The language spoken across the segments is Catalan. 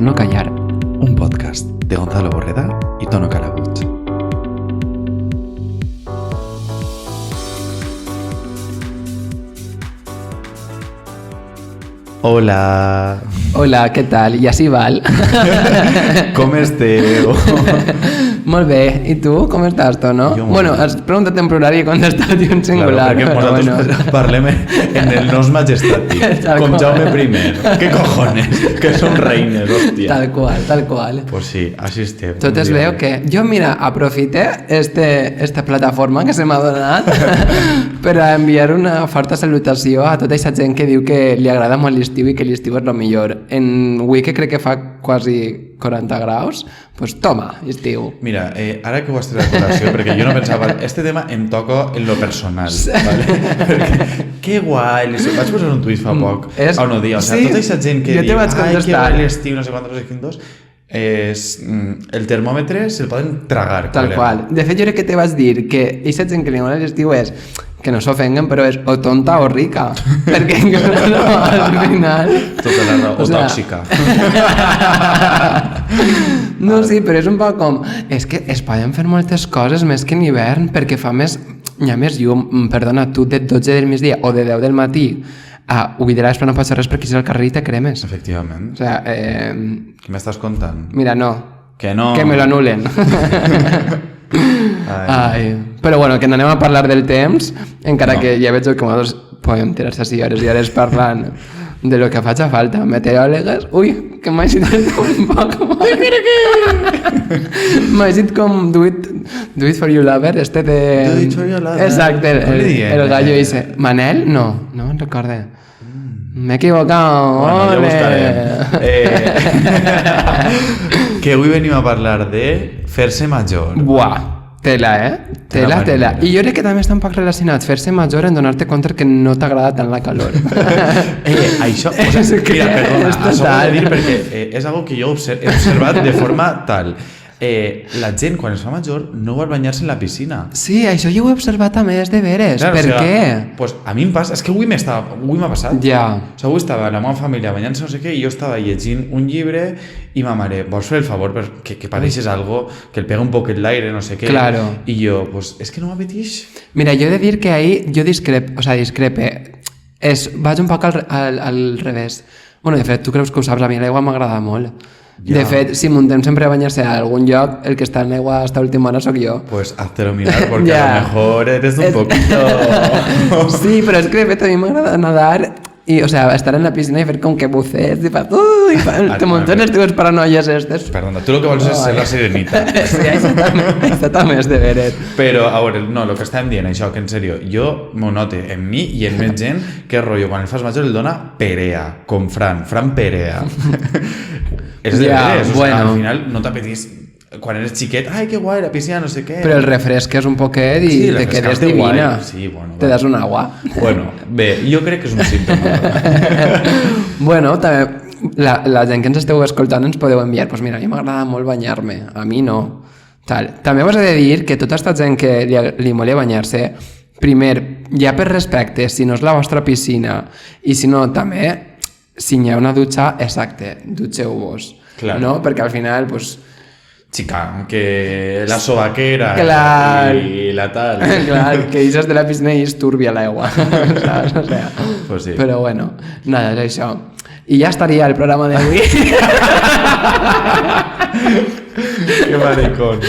no callar. Un podcast de Gonzalo Borreda y Tono Calabuig. Hola. Hola, què tal? I així val? Com esteu? Molt bé. I tu? Com estàs, Tono? Bueno, has preguntat en plural i he contestat un singular. Claro, perquè nosaltres parlem en el nos majestati, com Jaume I. Què cojones? Que som reines, hòstia. Tal qual, tal qual. Pues sí, així estem. Tot es veu que... Jo, mira, aprofite esta plataforma que se m'ha donat per a enviar una forta salutació a tota aquesta gent que diu que li agrada molt l'estiu i que l'estiu és el millor. En avui que crec que fa quasi 40 graus, pues toma, estiu. Mira, ara que ho has tret a col·lació, perquè jo no pensava, este tema em toca en lo personal, ¿vale? Perquè, que guai, vaig posar un tuit fa poc, a un dia, o sigui, tota aquesta gent que diu, ai, que guai l'estiu, no sé quantos, no sé quintos, el termòmetre se'l poden tragar. Tal qual. De fet, jo crec que te vaig dir que aquesta gent que li agrada l'estiu és que no s'ofenguen, però és o tonta o rica. Perquè no, al final... Tota la raó, o tòxica. No, sí, però és un poc com... És que es poden fer moltes coses més que en hivern, perquè fa més... Hi ha més llum, perdona, tu de 12 del migdia o de 10 del matí ho diràs però no pots fer res perquè si al carrer te cremes. Efectivament. O sigui... Què m'estàs contant? Mira, no. Que no. Que me lo anulen. Ai. Però bueno, que anem a parlar del temps, encara que ja veig que nosaltres podem tirar-se així hores i hores parlant de lo que faci falta. Meteoròlegues... Ui, que m'ha dit un poc... M'ha dit com Do It For You Lover, este de... Do It For You Lover. Exacte, el gallo dice... Manel? No, no me'n recorde. M'he equivocat. Bueno, ja buscarem. Que avui venim a parlar de fer-se major. Buah. Tela, Tela. I jo crec que també està un poc relacionat fer-se major en donar-te compte que no t'agrada tant la calor. Això, o sea, mira, perdona, això ho he de dir perquè és algo que jo he observat de forma tal. La gent, quan es fa major, no vol banyar-se en la piscina. Sí, això jo ho he observat també, és de veres. Claro, per què? Pues a mi em passa, és que avui m'ha passat. Ja. O sigui, avui estava la meva família banyant-se no sé què i jo estava llegint un llibre i ma mare, vols fer el favor que pareixes algo, que el pega un poc l'aire, no sé què. Claro. I jo, pues, és que no m'apeteix. Mira, jo he de dir que ahí jo discrepe. Vaig un poc al revés. Bueno, de fet, tu creus que ho saps, a mi l'aigua m'agrada molt. Ja. De fet, si muntem sempre a banyar-se a algun lloc, el que està en l'aigua hasta última hora soc jo. Pues háztelo mirar, porque a lo mejor eres un poquito... Sí, però és que de fet a mi m'agrada nadar i, o sea, estar en la piscina i fer com que buces i fas... te munten les teves paranoies estes. Perdona, tu lo que vols és ser la sirenita. Sí, això també és de veres. Però, a veure, no, el que estàvem dient, això, que en sèrio, jo m'ho note en mi i en més gent que rotllo, quan el fas major el dona perea, com Fran perea. És de veres, o sea, al final no t'apetís quan eres xiquet, ai que guai la piscina, no sé què, però el refresques un poquet i sí, te quedes divina, sí, bueno, te das un agua. Bueno, bé, jo crec que és un símptoma. Bueno, també la gent que ens esteu escoltant ens podeu enviar, pues mira, a mi m'agrada molt banyar-me, a mi no. També us he de dir que tota aquesta gent que li mola banyar-se, primer, ja per respecte, si no és la vostra piscina, i si no, també, si hi ha una dutxa, exacte, dutxeu-vos. Claro. No? Perquè al final, pues... Chica, que la sobaquera y la tal. Clar, que dices de la piscina i és turbia l'aigua. ¿Sabes? O sea, pues sí. Però bueno, nada, és això. I ja estaria el programa d'avui. Que maricón.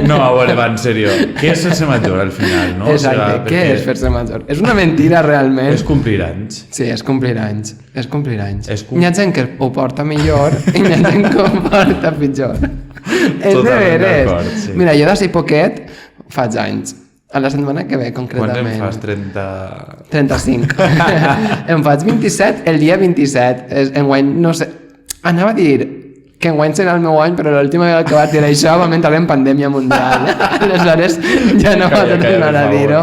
No, a veure, va, en serio. Què és fer-se major al final, no? Exacte, o sea, què és fer-se major? És una mentira realment. És complir anys. Sí, és complir anys. Hi ha gent que ho porta millor i hi ha gent que ho porta pitjor. És de veres. Sí. Mira, jo d'ací poquet faig anys. A la setmana que ve, concretament. Quan em fas 35. Em faig 27 el dia 27. Enguany, no sé... Anava a dir que enguany serà el meu any, però l'última vegada que vaig dir això vam entrar en pandèmia mundial. Aleshores ja no va tornar a dir-ho.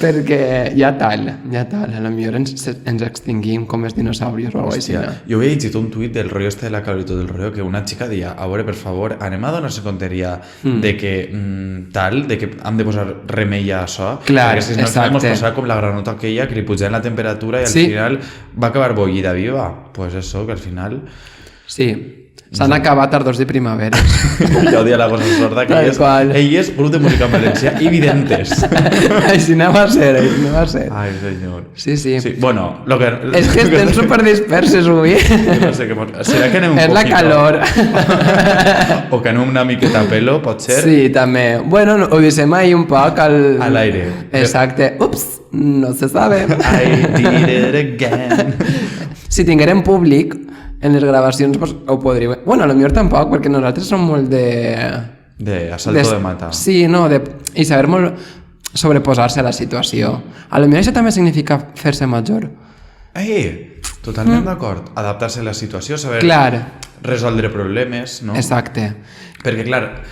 Perquè ja tal. A lo millor ens extinguim com els dinosaurios o alguna cosa. Jo havia llegit un tuit del rotllo este de la caloritud del rotllo que una xica deia, a veure, per favor, anem a donar-se compteria de que de que hem de posar remei a això. Clar, perquè si no ens passarà com la granota aquella que li pujaven la temperatura i al final va acabar bollida viva. Pues eso, que al final... Sí. S'han acabat tardors i primaveres. Jo odia la cosa sorda, que ell és grup de música en valencià i videntes. Així no va ser, Ai, senyor. Sí. Bueno, és que estem superdisperses avui. No sé què... Serà que anem un poquito... És la calor. O que anem una miqueta a pelo, pot ser? Sí, també. Bueno, ho deixem ahí un poc al... A l'aire. Exacte. Ups, no se sabe. I did it again. Si tinguérem públic, en les gravacions pues, ho podríeu... Bueno, potser tampoc, perquè nosaltres som molt de... De asalto de mata. Sí, no, i saber molt sobreposar-se a la situació. A lo millor això també significa fer-se major. Totalment d'acord. Adaptar-se a la situació, saber resoldre problemes, no? Exacte. Perquè, clar,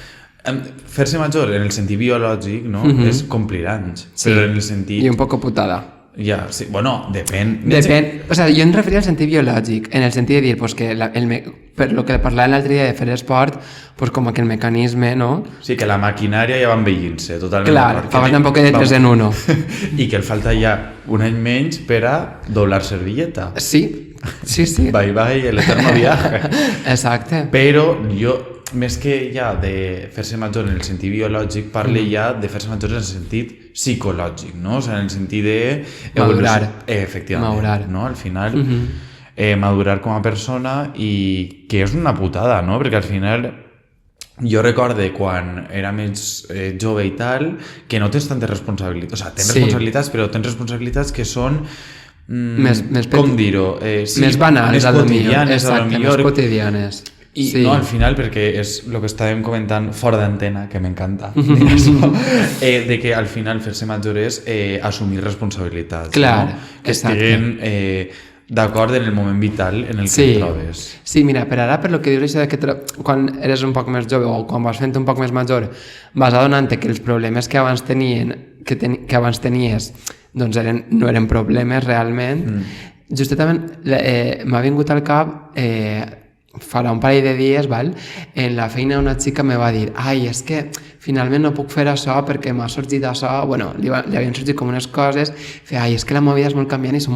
fer-se major en el sentit biològic, no? És complir anys. Sí, però en el sentit... i un poco putada. Ja, sí, bueno, depèn. O sea, jo em referia al sentit biològic, en el sentit de dir pues, que per lo que parlàvem l'altre dia de fer esport, pues, com que el mecanisme, no? Sí, que la maquinària ja va envellint-se, totalment. Clar, fa un poc de 3 en 1. I que el falta ja un any menys per a doblar servilleta. Sí. Bye bye, el eterno viaje. Exacte. Però jo, més que ja de fer-se major en el sentit biològic, parle ja de fer-se major en el sentit psicològic, no? O sigui, en el sentit de... Madurar. Efectivament. Madurar. No? Al final, madurar com a persona i que és una putada, no? Perquè al final jo recorde quan era més jove i tal, que no tens tantes responsabilitats. O sigui, tens responsabilitats, però tens responsabilitats que són... com dir-ho? Més banals, més quotidianes, més quotidianes. I no, al final, perquè és el que estàvem comentant fora d'antena, que m'encanta, de que al final fer-se major és assumir responsabilitats. Clar, no? Que estiguen d'acord en el moment vital en el que et trobes. Sí, mira, per ara, per lo que dius això de que quan eres un poc més jove o quan vas fent un poc més major, vas adonant-te que els problemes que abans tenies doncs no eren problemes realment. Justament m'ha vingut al cap farà un parell de dies, en la feina una xica me va dir és que finalment no puc fer això perquè m'ha sorgit això, bueno, li havien sorgit com unes coses, és que la meva vida és molt canviant i és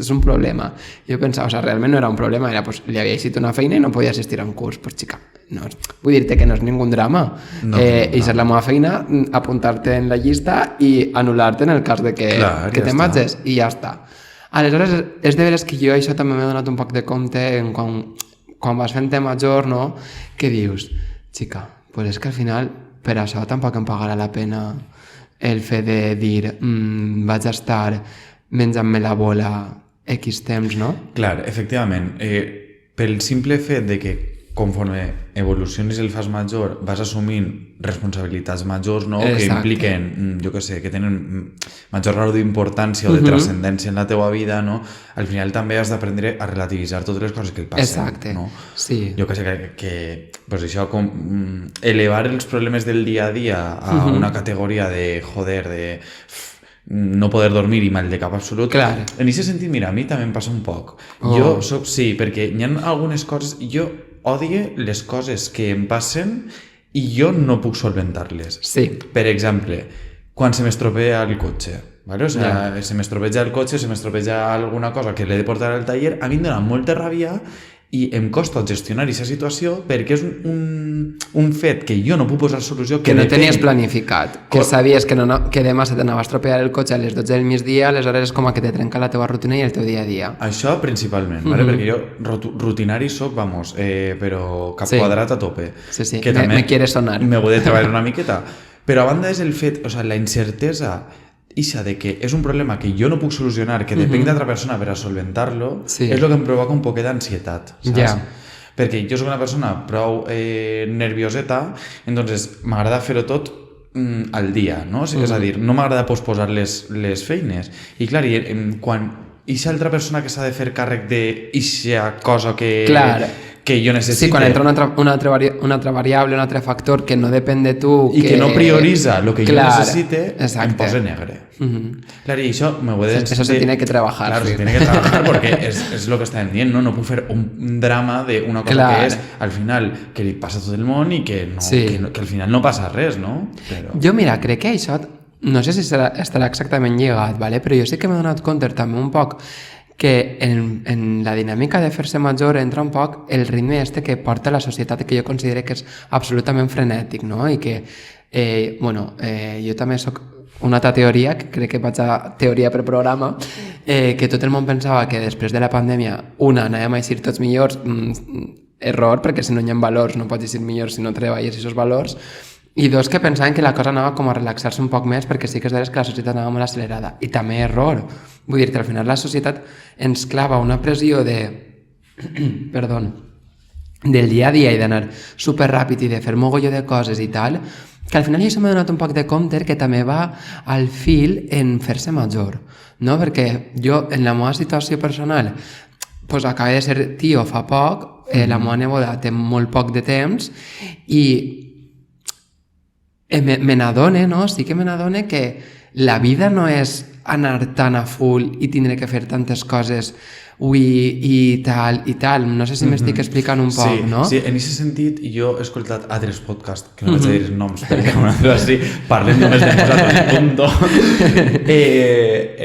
un problema. Jo pensava, realment no era un problema, era, li havia eixit una feina i no podia assistir a un curs, pues xica, no, vull dir-te que no és ningú drama. Eixir la meva feina, apuntar-te en la llista i anul·lar-te en el cas de que te matxes i ja està. Aleshores, és de veres que jo això també m'he donat un poc de compte en quan vas fent major, no? Que dius, xica, pues és que al final per això tampoc em pagarà la pena el fet de dir vaig estar menjant-me la bola X temps, no? Clar, efectivament. Pel simple fet de que conforme evolucionis el fas major vas assumint responsabilitats majors, no? Que impliquen, jo què sé, que tenen major grau d'importància o de transcendència en la teua vida, no? Al final també has d'aprendre a relativitzar totes les coses que et passen. Exacte, no? sí. Jo què sé, que pues això, com elevar els problemes del dia a dia a una categoria de, de no poder dormir i mal de cap absolut. Clar. En aquest sentit, mira, a mi també em passa un poc. Jo soc, sí, perquè hi ha algunes coses... Jo odie les coses que em passen i jo no puc solventar-les. Sí. Per exemple, quan se m'estropea el cotxe, ¿vale? O sea, se m'estropeja el cotxe, se m'estropeja alguna cosa que l'he de portar al taller, a mi em dona molta ràbia i em costa gestionar aquesta situació perquè és un fet que jo no puc posar solució que no tenies planificat, que sabies que demà se t'anava a estropear el cotxe a les 12 del migdia, aleshores és com que te trenca la teva rutina i el teu dia a dia. Això principalment, ¿vale? Perquè jo rutinari soc, vamos, però cap quadrat a tope. Sí, que també me quieres sonar. Me vull treballar una miqueta. Però a banda és el fet, o sea, la incertesa ixa de que és un problema que jo no puc solucionar, que depenc d'altra persona per a solventar-lo, és el que em provoca un poquet d'ansietat, saps? Perquè jo soc una persona prou nervioseta, entonces m'agrada fer-ho tot al dia, no? És a dir, no m'agrada posposar les feines. I clar, quan ixa altra persona que s'ha de fer càrrec d'ixa cosa que jo necessito... Sí, quan entra una altra variable, un altre factor que no depèn de tu... I que no prioritza el que jo necessite, em posa negre. Clar, i això me ho he de... Eso se tiene que trabajar. Claro, se tiene que trabajar porque es lo que estàvem dient, no? No puc fer un drama d'una cosa que és, al final, que li passa a tot el món i que al final no passa res, no? Jo, mira, crec que això... No sé si estarà exactament lligat, però jo sí que m'he donat compte també un poc que en la dinàmica de fer-se major entra un poc el ritme que porta la societat, que jo considero que és absolutament frenètic, no? I que, jo també soc una altra teoria, que crec que vaig a teoria per programa, que tot el món pensava que després de la pandèmia, anàvem a eixir tots millors, error, perquè si no hi ha valors no pots eixir millor si no treballes aquests valors, i dos, que pensaven que la cosa anava com a relaxar-se un poc més, perquè sí que és veritat que la societat anava molt accelerada, i també error. Vull dir que al final la societat ens clava una pressió del dia a dia i d'anar superràpid i de fer mogolló de coses i tal, que al final jo m'he donat un poc de compte que també va al fil en fer-se major, no? Perquè jo, en la meva situació personal, pues acabé de ser tio fa poc, la meva neboda té molt poc de temps i me n'adone, no? Sí que me n'adone que la vida no és anar tan a full i tindre que fer tantes coses i tal. No sé si m'estic explicant un poc, no? Sí, en aquest sentit jo he escoltat altres podcasts, que no vaig a dir noms, perquè una altra així parlem només de nosaltres, punto.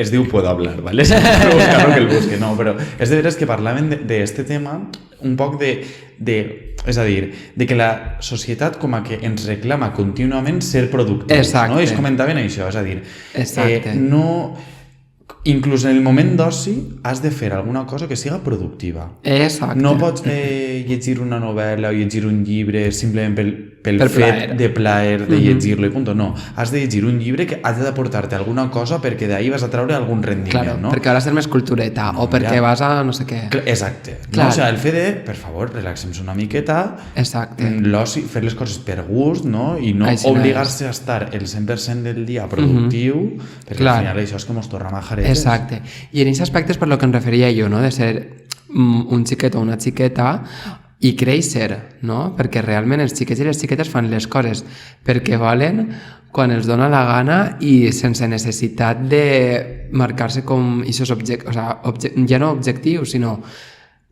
Es diu Puedo Hablar, ¿vale? Si no buscar-lo que el busque, no, però és de veres que parlaven d'este tema un poc és a dir, de que la societat com a que ens reclama contínuament ser productius, no? I es comentaven això, és a dir, no... Inclús en el moment d'oci has de fer alguna cosa que siga productiva. Exacte. No pots llegir una novel·la o llegir un llibre simplement pel fet de plaer de llegir-lo i punt. No, has de llegir un llibre que ha d'aportar-te alguna cosa perquè d'ahir vas a treure algun rendiment, claro, no? Perquè vas a ser més cultureta o perquè vas a no sé què. Exacte. No? O sigui, el fet de, per favor, relaxem-se una miqueta, l'oci, fer les coses per gust, no? I no obligar-se a estar el 100% del dia productiu, perquè al final això és que mos torna majaretes. Exacte. I en aquest aspecte és per lo que em referia jo, no? De ser un xiquet o una xiqueta i créixer, no? Perquè realment els xiquets i les xiquetes fan les coses perquè volen, quan els dona la gana i sense necessitat de marcar-se com aquests ja no objectius, sinó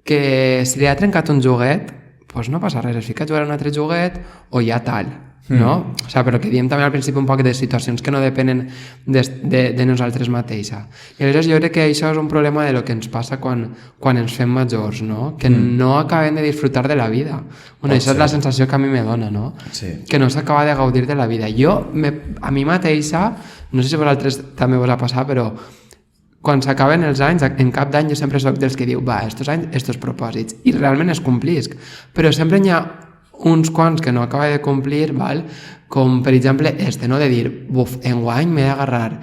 que si li ha trencat un joguet, doncs no passa res, es fica a jugar un altre joguet o ja tal, no? O sigui, però que diem també al principi un poc de situacions que no depenen de nosaltres mateixes. I aleshores jo crec que això és un problema de lo que ens passa quan ens fem majors, no? Que no acabem de disfrutar de la vida. Bueno, això és la sensació que a mi me dona, no? Que no s'acaba de gaudir de la vida. Jo, a mi mateixa, no sé si a vosaltres també vos ha passat, però quan s'acaben els anys, en cap d'any jo sempre soc dels que diu, estos anys, estos propòsits, i realment es complisc, però sempre hi ha uns quants que no acaba de complir, val? Com per exemple no? De dir, enguany m'he d'agarrar,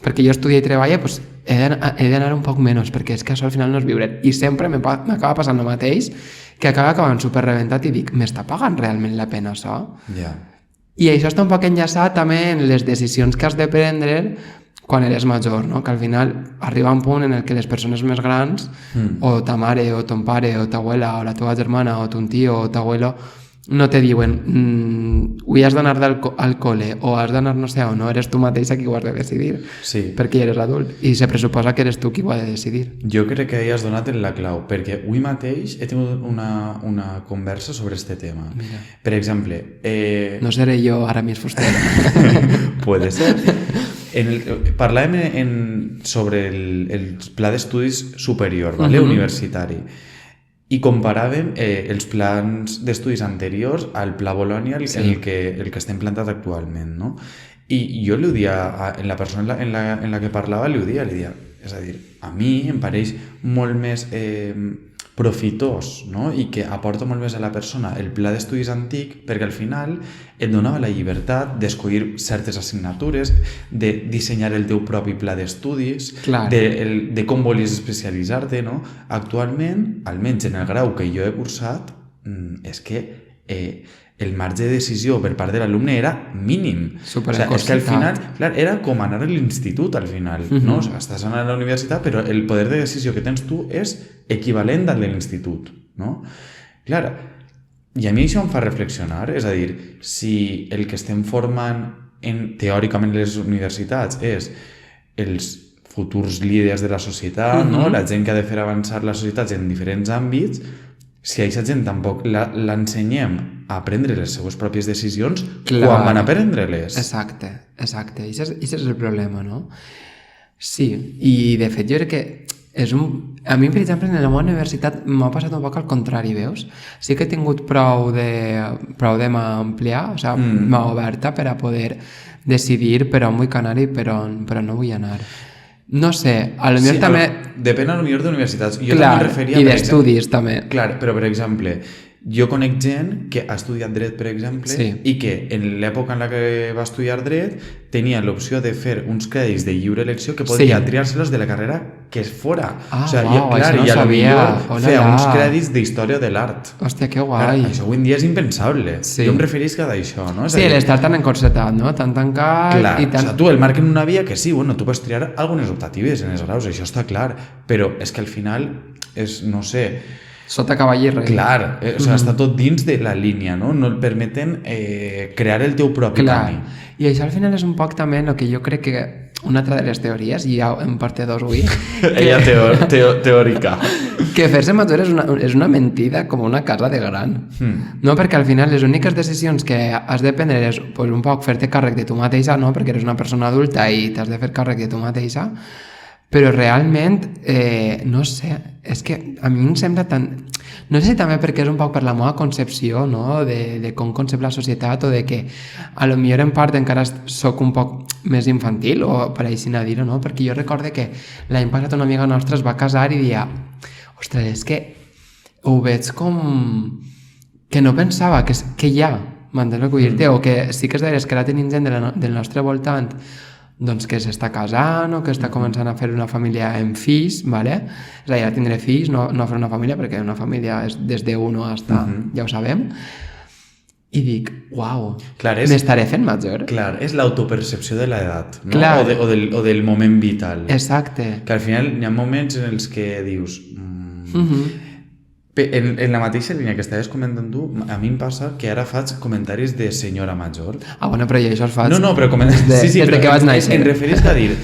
perquè jo estudio i treballo, doncs he d'anar un poc menys, perquè és que això al final no és viure, i sempre m'acaba passant el mateix, que acaba acabant superreventat i dic, m'està pagant realment la pena això? I això està un poc enllaçat també en les decisions que has de prendre quan eres major, no? Que al final arriba un punt en el que les persones més grans, o ta mare, o ton pare, o ta abuela, o la teva germana, o ton tio, o ta abuelo, no te diuen avui has d'anar al col·le o has d'anar no sé on, no eres tu mateixa qui ho has de decidir, perquè eres adult i se pressuposa que eres tu qui ho ha de decidir. Jo crec que has donat en la clau, perquè avui mateix he tingut una conversa sobre este tema. Mira. Per exemple... No seré jo ara més fustera. Puede ser. Parlàvem sobre el pla d'estudis superior, universitari, i comparàvem els plans d'estudis anteriors al Pla Bologna, el que està implantat actualment, no? I jo li dia, en la persona en la que parlava, li dia, és a dir, a mi em pareix molt més profitós, no? I que aporta molt més a la persona el pla d'estudis antic, perquè al final et donava la llibertat d'escollir certes assignatures, de dissenyar el teu propi pla d'estudis, de com volies especialitzar-te, no? Actualment, almenys en el grau que jo he cursat, és que el marge de decisió per part de l'alumne era mínim. És que al final, clar, era com anar a l'institut al final, no? O sigui, estàs anant a la universitat, però el poder de decisió que tens tu és equivalent al de l'institut, no? Clar, i a mi això em fa reflexionar, és a dir, si el que estem formant teòricament les universitats és els futurs líders de la societat, no? La gent que ha de fer avançar la societat en diferents àmbits, si a aquesta gent tampoc l'ensenyem a prendre les seues pròpies decisions, quan van a prendre-les. Exacte. I això és el problema, no? Sí, i de fet jo crec que A mi, per exemple, en la meva universitat m'ha passat un poc al contrari, veus? Sí que he tingut prou de mà àmplia, o sigui, mà oberta per a poder decidir per on vull anar i per on no vull anar. No sé, a lo millor també... Depèn a lo millor d'universitats. Clar, i d'estudis també. Clar, però per exemple, jo conec gent que ha estudiat dret, per exemple, i que en l'època en la que va estudiar dret tenia l'opció de fer uns crèdits de lliure elecció que podia triar-se-los de la carrera que fora. O sigui, clar, i a lo millor feia uns crèdits d'història de l'art. Hòstia, que guai. Això avui en dia és impensable. Jo em referisc a d'això, no? Sí, l'estar tan encorsetat, no? Tan tancat... Clar, i tan... tu el marquen una via que sí, bueno, tu pots triar algunes optatives en els graus, això està clar, però és que al final és, no sé... Sota cavall i rei. Clar, està tot dins de la línia, no? No et permeten crear el teu propi camí. I això al final és un poc també el que jo crec que una altra de les teories, i ja en parte dos avui... Ella teòrica. Que fer-se major és una mentida com una casa de gran. No? Perquè al final les úniques decisions que has de prendre és pues, un poc fer-te càrrec de tu mateixa, no? Perquè eres una persona adulta i t'has de fer càrrec de tu mateixa, però realment, no sé, és que a mi em sembla tan... No sé si també perquè és un poc per la meva concepció, no? de com concep la societat, o de que a lo millor en part encara soc un poc més infantil, o per així dir-ho, no? Perquè jo recorde que l'any passat una amiga nostra es va casar i dia, ostres, és que ho veig com... que no pensava que hi ha, m'entens el que vull dir-te, o que sí que és d'eres que ara tenim gent del nostre voltant doncs que s'està casant o que està començant a fer una família en fills, ¿vale? És a dir, a tindre fills, no fer una família, perquè una família és des de uno hasta, ja ho sabem, i dic, uau, m'estaré fent major. Clar, és l'autopercepció de l'edat, no? O del moment vital. Exacte. Que al final hi ha moments en els que dius... En la mateixa línia que estaves comentant tu, a mi em passa que ara faig comentaris de senyora major. Bueno, però jo això els faig... No, però comentaris... Des de que vaig néixer. Em referisc a dir...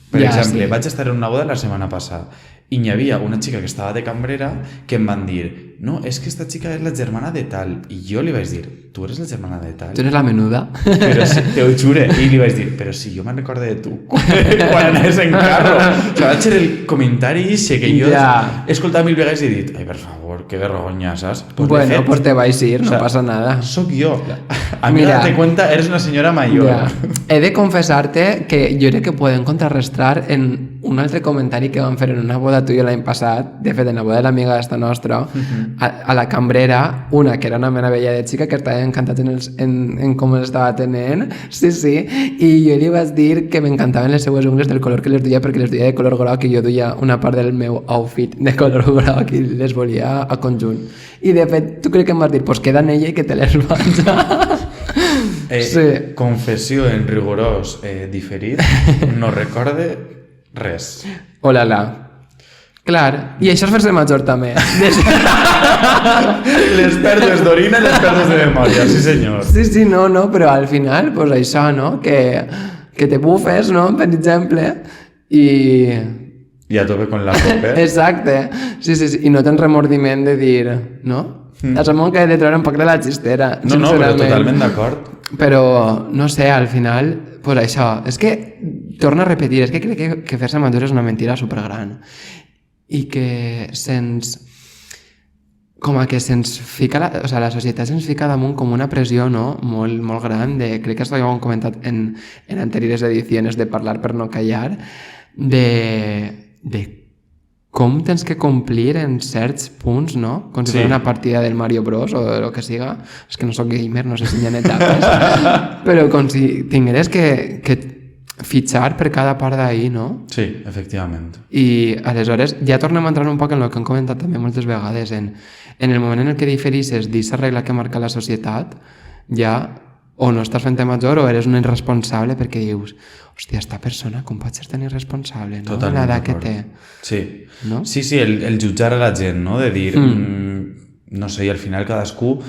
Per exemple, vaig estar en una boda la setmana passada i hi havia una xica que estava de cambrera que em van dir, no, és que esta xica és la germana de tal. I jo li vaig dir, tu eres la germana de tal? Tu eres la menuda? Però sí, te ho jure. I li vaig dir, però si jo me'n recordo de tu quan anaves en carro. O sigui, vaig ser el comentari que jo he escoltat 1000 vegades i he dit, ai, per favor, que vergonya, saps? Pues bueno, pues te vais a ir, no pasa nada. Soc jo. A mi, date cuenta, eres una senyora mayor. He de confessar-te que jo crec que podem contrarrestar en un altre comentari que vam fer en una boda tuya l'any passat, de fet en la boda de l'amiga d'esta nostra, a la cambrera, una que era una meravella de xica que estava encantat en com l'estava tenint, sí, i jo li vaig dir que m'encantaven les seues ungles del color que les duia, perquè les duia de color groc i jo duia una part del meu outfit de color groc i les volia a conjunt. I de fet, tu crec que em vas dir, pues queda en ella i que te les vaig Confessió en rigorós diferit, no recorde res. Olala. Clar, i això és fer-se major també. Les pèrdues d'orina i les pèrdues de memòria, sí senyor. Sí, no, però al final, pues això, no? Que te bufes, no? Per exemple, i a tope con la copa. Exacte, sí, i no tens remordiment de dir, no? És un que he de treure un poc de la xistera. No, però totalment d'acord. Però, no sé, al final, pues això, és que, torno a repetir, és que crec que fer-se major és una mentida supergran. I que com a que se'ns fica, la societat se'ns fica damunt com una pressió, no?, molt, molt gran, crec que això ja ho hem comentat en anteriores edicions de Parlar per no callar, de com tens que complir en certs punts, no? Com si fos una partida del Mario Bros o el que siga. És que no soc gamer, no sé si hi ha etapes. Però com si tingueres que fitxar per cada part d'ahir, no? Sí, efectivament. I aleshores ja tornem a entrar un poc en el que hem comentat també moltes vegades, en el moment en el que diferisses d'aquesta regla que marca la societat, ja o no estàs fent major o eres un irresponsable perquè dius, hòstia, esta persona com pot ser tan irresponsable, no? Totalment l'edat que té. Sí. No? Sí, el jutjar a la gent, no? De dir, no sé, i al final cadascú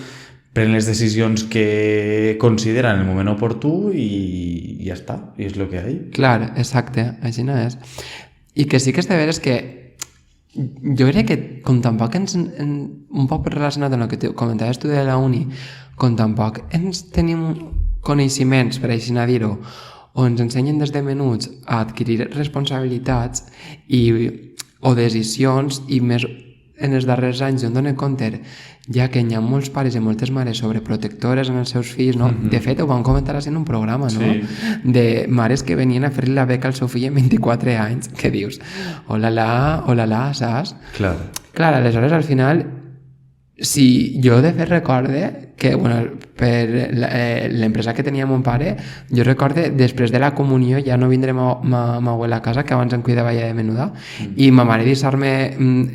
pren les decisions que considera en el moment oportú i ja està, i és el que hi ha. Clar, exacte, així no és. I que sí que és de veres que jo crec que com tampoc un poc relacionat amb el que comentaves tu de la uni, com tampoc ens tenim coneixements, per així dir-ho, o ens ensenyen des de menuts a adquirir responsabilitats i o decisions, i més en els darrers anys jo em dono compte ja que hi ha molts pares i moltes mares sobreprotectores en els seus fills, no? De fet, ho van comentar en un programa, no? Sí. De mares que venien a fer-li la beca al seu fill amb 24 anys, que dius, hola, saps? Clar, aleshores, al final, si jo de fet recorde que, bueno, per l'empresa que tenia mon pare, jo recorde, després de la comunió ja no vindré ma abuela a casa, que abans em cuidava ja de menuda, i ma mare deixar-me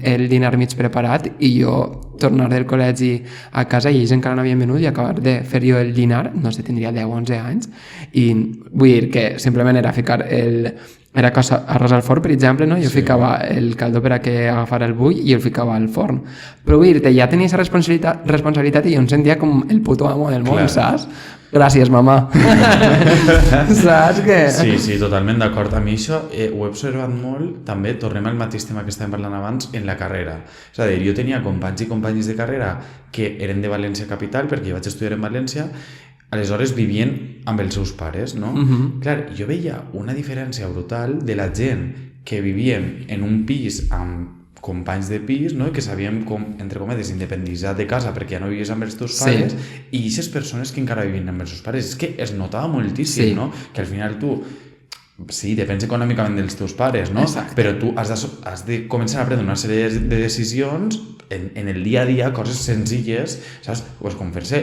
el dinar mig preparat i jo tornar del col·legi a casa i ells encara no havien venut i acabar de fer jo el dinar, no sé, tindria 10 o 11 anys, i vull dir que simplement era ficar era arròs al forn, per exemple, no? Jo ficava el caldo per a que agafara el bull i el ficava al forn. Però vull dir-te, ja tenia aquesta responsabilitat i jo em sentia com el puto amo del món, saps? Gràcies, mamà. Saps que... Sí, totalment d'acord. A mi això ho he observat molt, també, tornem al mateix tema que estàvem parlant abans, en la carrera. És a dir, jo tenia companys i companyes de carrera que eren de València capital, perquè jo vaig estudiar en València, aleshores vivien amb els seus pares, no? Clar, jo veia una diferència brutal de la gent que vivien en un pis amb companys de pis, no? Que sabíem com, entre cometes, independitzar de casa perquè ja no vivies amb els teus pares, i aquestes persones que encara vivien amb els seus pares. És que es notava moltíssim, no? Que al final tu, sí, depens econòmicament dels teus pares, no? Exacte. Però tu has de començar a prendre una sèrie de decisions en el dia a dia, coses senzilles, saps? Pues com fer-se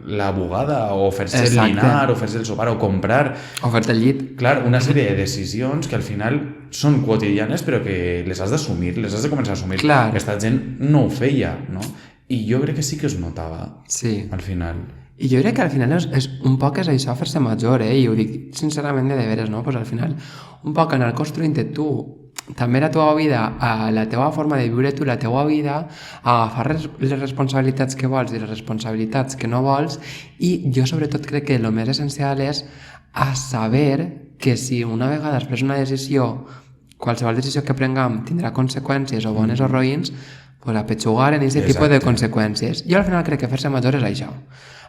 la bugada, o fer-se el dinar, o fer-se el sopar, o comprar... O fer-te el llit. Clar, una sèrie de decisions que al final són quotidianes, però que les has d'assumir, les has de començar a assumir. Clar. Aquesta gent no ho feia, no? I jo crec que sí que es notava, al final. I jo crec que al final és un poc és això, fer-se major, i ho dic sincerament de veres, no? Pues al final, un poc anar construint tu també la teva vida, a la teva forma de viure tu la teva vida, a agafar les responsabilitats que vols i les responsabilitats que no vols, i jo sobretot crec que el més essencial és a saber que si una vegada has pres una decisió, qualsevol decisió que prenguem tindrà conseqüències o bones o roïns, pues apetxugar en aquest tipus de conseqüències. Jo al final crec que fer-se major és això.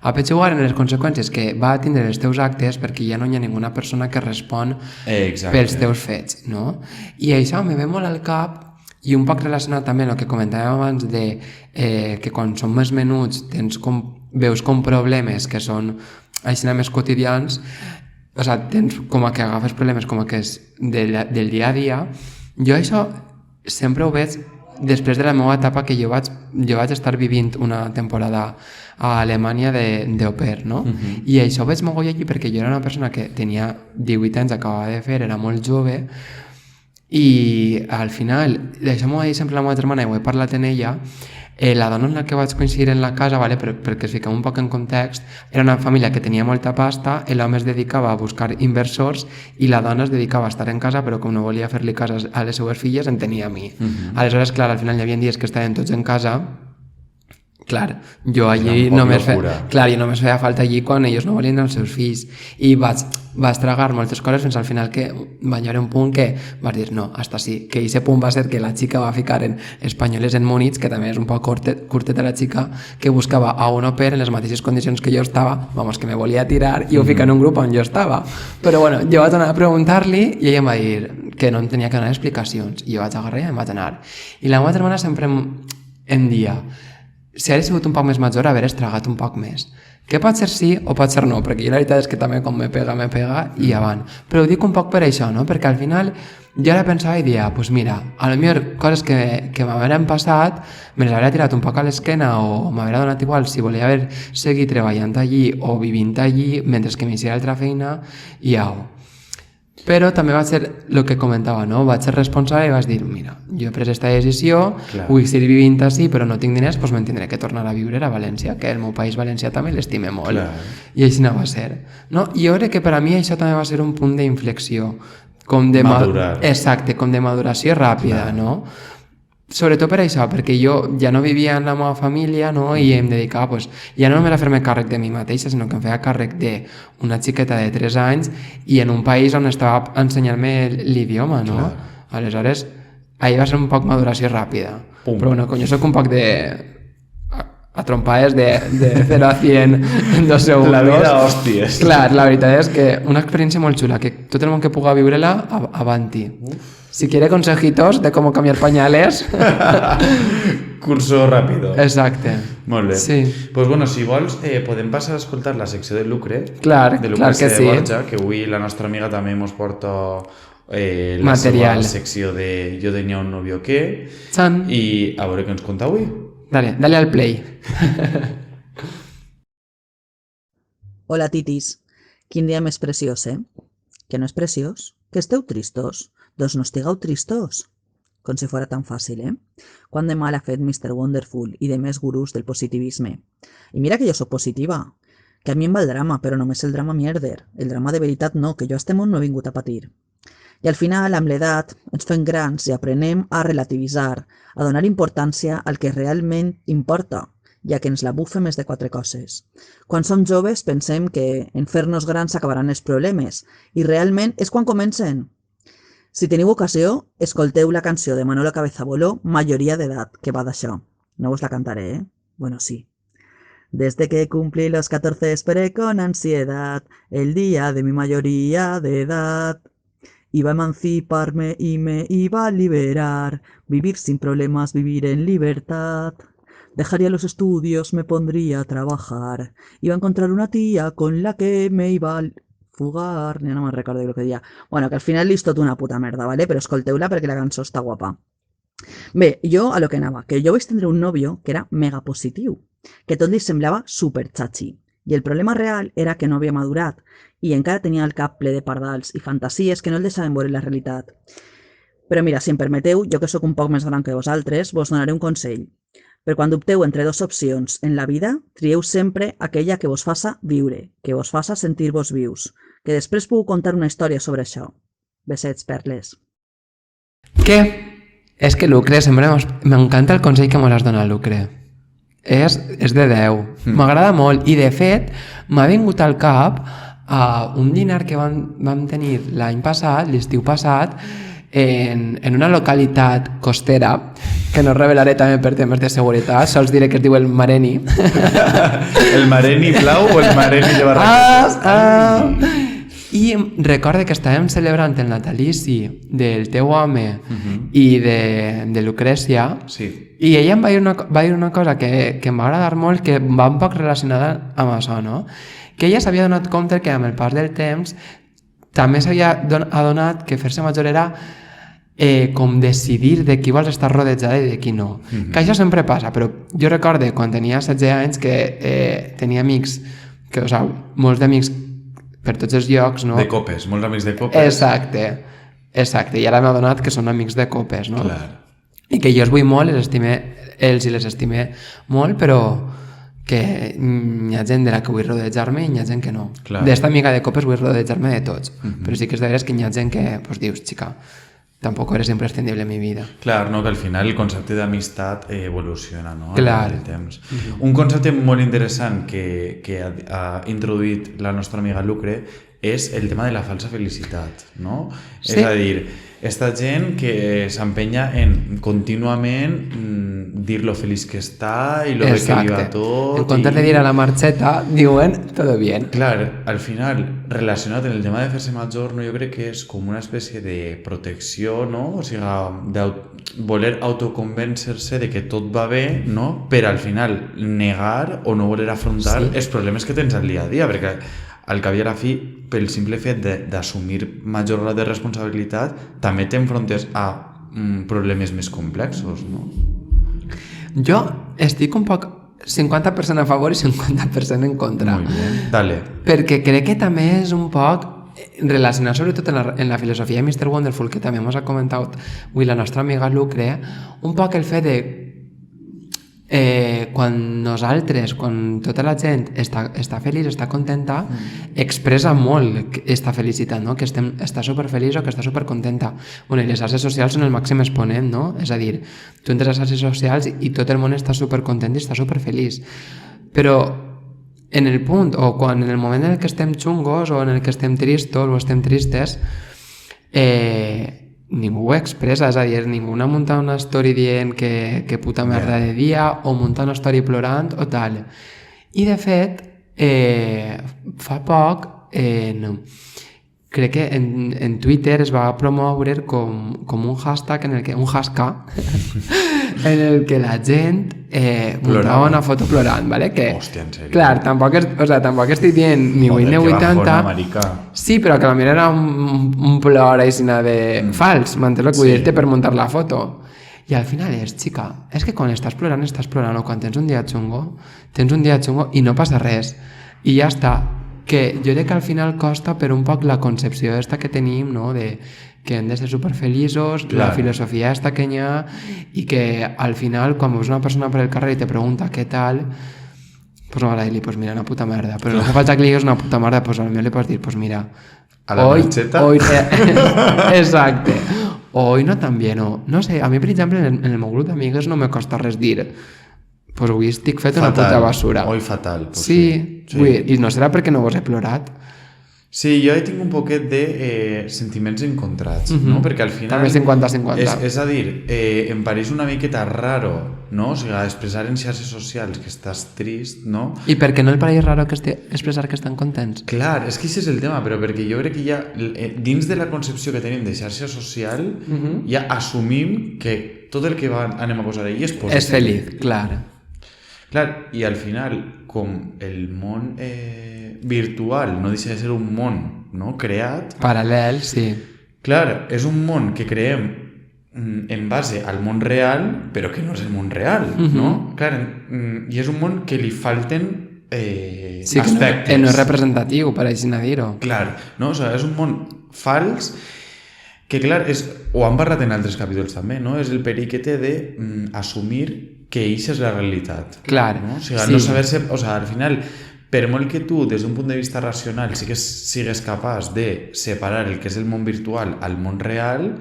Apetxugar en les conseqüències que va tindre els teus actes, perquè ja no hi ha ninguna persona que respon pels teus fets, no? I això me ve molt al cap, i un poc relacionat també amb el que comentàvem abans de que quan som més menuts veus com problemes que són així més quotidians, o sigui, tens com que agafes problemes com que és del dia a dia. Jo això sempre ho veig després de la meva etapa que jo vaig estar vivint una temporada a Alemanya d'au pair, no? I això ho vaig mogoll allí perquè jo era una persona que tenia 18 anys, acabava de fer, era molt jove, i al final, d'això m'ho va dir sempre la meva germana i ho he parlat amb ella. La dona en la que vaig coincidir en la casa, perquè es fiquem un poc en context, era una família que tenia molta pasta, l'home es dedicava a buscar inversors i la dona es dedicava a estar en casa, però com no volia fer-li casa a les seues filles, en tenia a mi. Aleshores, clar, al final hi havia dies que estaven tots en casa. Clar, jo allí només feia falta allí quan ells no volien els seus fills, i vaig tragar moltes coses fins al final que va haver un punt que vas dir no, hasta sí, que aquest punt va ser que la xica va ficar en Espanyoles en Múnich, que també és un poc curtet de la xica, que buscava a un au pair en les mateixes condicions que jo estava, que me volia tirar, i ho fica en un grup on jo estava, però bueno, jo vaig anar a preguntar-li i ella em va dir que no em tenia que donar explicacions, i jo vaig agarrar i em vaig anar, i la meva germana sempre em dia, si hagués sigut un poc més major, haver estragat un poc més. Que pot ser sí o pot ser no, perquè la veritat és que també com me pega i avant. Però ho dic un poc per això, no? Perquè al final jo ara pensava i dia, pues mira, a lo millor coses que m'haveren passat me les hauria tirat un poc a l'esquena o m'hauria donat igual si volia haver seguit treballant allí o vivint allí mentre que m'hiciera altra feina i au. Però també vaig ser el que comentava, no? Vaig ser responsable i vaig dir, mira, jo he pres aquesta decisió, vull seguir vivint així, però no tinc diners, doncs me'n tindré que tornar a viure a València, que el meu país valencià també l'estime molt. I així no va ser. No? I jo crec que per a mi això també va ser un punt d'inflexió. Madurar. Exacte, com de maduració ràpida, no? Sobretot per això, perquè jo ja no vivia en la meva família, no? I em dedicava, pues, ja no només a fer-me càrrec de mi mateixa, sinó que em feia càrrec d'una xiqueta de 3 anys i en un país on estava ensenyant-me l'idioma, no? Aleshores, ahir va ser un poc maduració ràpida. Però bueno, jo soc un poc de... a trompades de 0 a 100 en 2 segundos. La vida hòsties. Clar, la veritat és que una experiència molt xula, que tot el món que puga viure-la, avanti. Si quiere consejitos de cómo cambiar pañales... Curso rápido. Exacte. Molt bé. Sí. Pues bueno, si vols, podem passar a escoltar la secció de Lucre. Clar, de clar que de sí. Borja, que avui la nostra amiga també mos porta la material. seva secció de Jo tenia un novio que... Chan. I a veure què ens conta avui. Dale al play. Hola, titis. Quin dia més preciós, eh? Que no és preciós? Que esteu tristos? Doncs no estigueu tristos. Com si fora tan fàcil, eh? Quant de mal ha fet Mr. Wonderful i de més gurús del positivisme. I mira que jo sóc positiva, que a mi em va el drama, però només el drama mierder. El drama de veritat no, que jo a este món no he vingut a patir. I al final, amb l'edat, ens fem grans i aprenem a relativitzar, a donar importància al que realment importa, ja que ens la bufa més de 4 coses. Quan som joves pensem que en fer-nos grans s'acabaran els problemes, i realment és quan comencen. Si teniu ocasió, escolteu la canció de Manolo Cabezabolo, Mayoría de edad, que va d'això. No us la cantaré, ¿eh? Bueno, sí. Desde que cumplí los 14 esperé con ansiedad el día de mi mayoría de edad. Iba a emanciparme y me iba a liberar, vivir sin problemas, vivir en libertad. Dejaría los estudios, me pondría a trabajar. Iba a encontrar una tía con la que me iba a fugar. Ja no me'n recordo el que deia. Bueno, que al final és tot una puta merda, ¿vale? Però escolteu-la perquè la cançó està guapa. Bé, jo a lo que anava, que jo vaig tindre un nòvio que era mega positiu, que tot li semblava super xachi. I el problema real era que no havia madurat i encara tenia el cap ple de pardals i fantasies que no el deixaven veure la realitat. Però mira, si em permeteu, jo que sóc un poc més gran que vosaltres, vos donaré un consell. Per quan dubteu entre 2 opcions en la vida, trieu sempre aquella que vos faça viure, que vos faça sentir-vos vius, que després puc contar una història sobre això. Besets, perles. Què? És que Lucre, sempre m'encanta el consell que m'has donat, Lucre. És de 10. M'agrada molt. I, de fet, m'ha vingut al cap a un dinar que vam tenir l'any passat, l'estiu passat, en una localitat costera, que no revelaré també per temes de seguretat, sols diré que es diu el Mareni. El Mareni Blau o el Mareni de Barranquilla? I recordo que estàvem celebrant el natalici del teu home i de Lucrècia, i ella em va dir una cosa que em va agradar molt, que va un poc relacionada amb això, no? Que ella s'havia donat compte que amb el pas del temps també s'havia adonat que fer-se major era com decidir de qui vols estar rodejada i de qui no. Que això sempre passa, però jo recordo quan tenia 16 anys que tenia amics, molts d'amics per tots els llocs, no? De copes, molts amics de copes. Exacte, i ara m'ha donat que són amics de copes, no? Clar. I que jo els vull molt, ells i les estime molt, però que hi ha gent de la que vull rodejar-me i hi ha gent que no. D'esta amiga de copes vull rodejar-me de tots, però sí que és de veres que hi ha gent que pues, dius, xica, tampoco eres imprescindible en mi vida. Clar, no, que al final el concepte d'amistat evoluciona, no? Clar. Al temps. Un concepte molt interessant que ha introduït la nostra amiga Lucre és el tema de la falsa felicitat, no? Sí. És a dir, esta gent que s'empenya en contínuament dir lo feliç que està i lo bé que li va tot. En comptes de dir a la marxeta, diuen todo bien. Clar, al final, relacionat amb el tema de fer-se major, no, jo crec que és com una espècie de protecció, no? O sigui, de voler autoconvèncer-se de que tot va bé, no? Per al final negar o no voler afrontar els problemes que tens al dia a dia, perquè al cap i a la fi, pel simple fet d'assumir major grau de responsabilitat, també t'enfrontes a problemes més complexos, no? Jo estic un poc 50% a favor i 50% en contra. Molt bé, dale. Perquè crec que també és un poc relacionat sobretot en la filosofia de Mr. Wonderful, que també ens ha comentat avui la nostra amiga Lucre, un poc el fet de quan tota la gent està feliç, està contenta, expressa molt aquesta felicitat, no? Que està superfeliç o que està supercontenta. Bueno, i les xarxes socials són el màxim exponent, no? És a dir, tu entres a les xarxes socials i tot el món està supercontent i està superfeliç. Però en el punt, o quan en el moment en el que estem xungos o en el que estem tristos o estem tristes, ningú ho expressa, és a dir, ningú no munta una story dient que puta merda de dia o munta una story plorant o tal. I de fet, fa poc, crec que en Twitter es va promoure com un hashtag un hashtag en el que la gent muntava una foto plorant, ¿vale? Que, hòstia, en sèrio? Clar, tampoc estic dient ni 8 ni 80, sí, però que la mira era un plor així de fals, m'entens el que vull dir-te, per muntar la foto. I al final és, xica, és que quan estàs plorant, o quan tens un dia xungo i no passa res. I ja està. Que jo crec que al final costa per un poc la concepció esta que tenim, no? De que hem de ser superfeliços, la filosofia esta que hi ha, i que al final quan veus una persona per el carrer i te pregunta què tal, pues no m'agrada dir-li, pues mira, una puta merda, però no fa falta que li digues una puta merda, pues potser li pots dir, pues mira, a la marxeta? Exacte, hoy no tan bien, no sé, a mi per exemple en el meu grup d'amigues no me costa res dir, pues avui estic fet una puta basura. Hoy fatal. Pues sí. I no serà perquè no vos he plorat. Sí, jo tinc un poquet de sentiments encontrats, no? Perquè al final... També 50-50. És a dir, em pareix una miqueta raro, no? O sigui, expressar en xarxes socials que estàs trist, no? I per què no el pareix raro expressar que estan contents? Clar, és que això és el tema, però perquè jo crec que ja, dins de la concepció que tenim de xarxa social, ja assumim que tot el que anem a posar allà és positiu. És feliç, clar. Clar, i al final, com el món virtual no deixa de ser un món, no? Creat... Paral·lel, sí. Clar, és un món que creem en base al món real, però que no és el món real, no? Clar, i és un món que li falten aspectes. Que no és representatiu, per així dir-ho. Clar, no? O sigui, és un món fals que, clar, ho han parlat en altres capítols també, no? És el perill que té d'assumir que això és la realitat. Clar, no? O sigui, no saber-se... O sigui, al final, per molt que tu, des d'un punt de vista racional, sí que sigues capaç de separar el que és el món virtual al món real,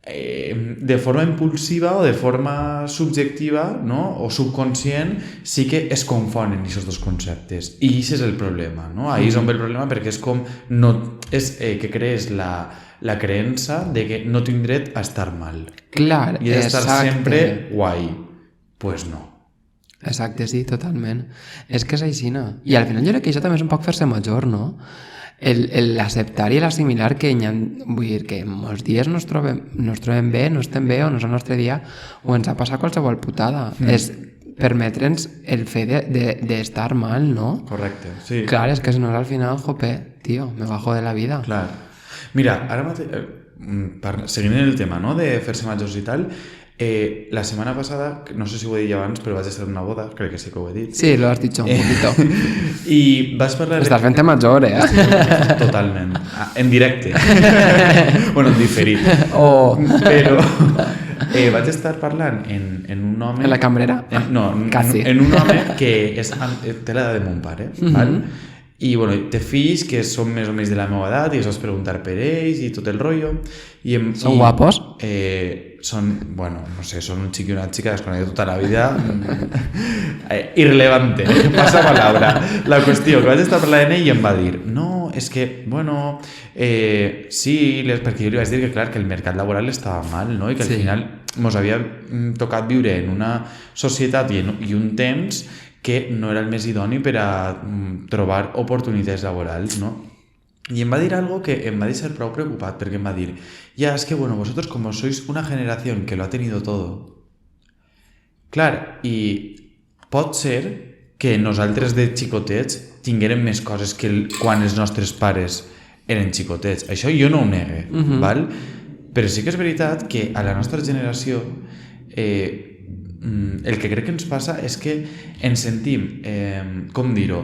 de forma impulsiva o de forma subjectiva, no? O subconscient, sí que es confonen aquests dos conceptes. I això és el problema, no? Ahí és on ve el problema, perquè és com... que crees la creença de que no tinc dret a estar mal. Clar, i d'estar sempre guai. Pues no. Exacte, sí, totalment. És que és aixina. I al final jo crec que això també és un poc fer-se major, no? L'acceptar i l'assimilar que hi ha... Vull dir que molts dies no ens trobem bé, no estem bé, o no és el nostre dia, o ens ha passat qualsevol putada. És permetre'ns el fet d'estar mal, no? Correcte, sí. Clar, és que si no és al final, jope, tio, me bajo de la vida. Clar. Mira, ara mateix, seguint en el tema, no?, de fer-se majors i tal, la setmana passada, no sé si ho he dit abans, però vaig estar en una boda, crec que sí que ho he dit. Sí, lo has dicho un poquito. I vas parlar... Estàs fent-te major, Totalment. En directe. Bueno, en diferit. Però vaig estar parlant en un home... En la cambrera? No, quasi. En un home que té l'edat de mon pare, val? I bueno, té fills que són més o menys de la meva edat i els vas preguntar per ells i tot el rotllo. Són guapos? Són, bueno, no sé, són un xic i una xica desconeguda tota la vida. Irrelevante, passa palabra. La qüestió, que vaig estar parlant amb ell i em va dir no, és que, bueno, sí, perquè jo li vaig dir que clar, que el mercat laboral estava mal, no? I que al final mos havia tocat viure en una societat i un temps que no era el més idoni per a trobar oportunitats laborals, no? Y em va dir algo que em va deixar prou preocupat, perquè em va dir ya, es que bueno, vosotros como sois una generación que lo ha tenido todo. Clar, i pot ser que nosaltres de xicotets tinguérem més coses que quan els nostres pares eren xicotets. Això jo no ho negue, val? Però sí que és veritat que a la nostra generació el que crec que ens passa és que ens sentim, com dir-ho,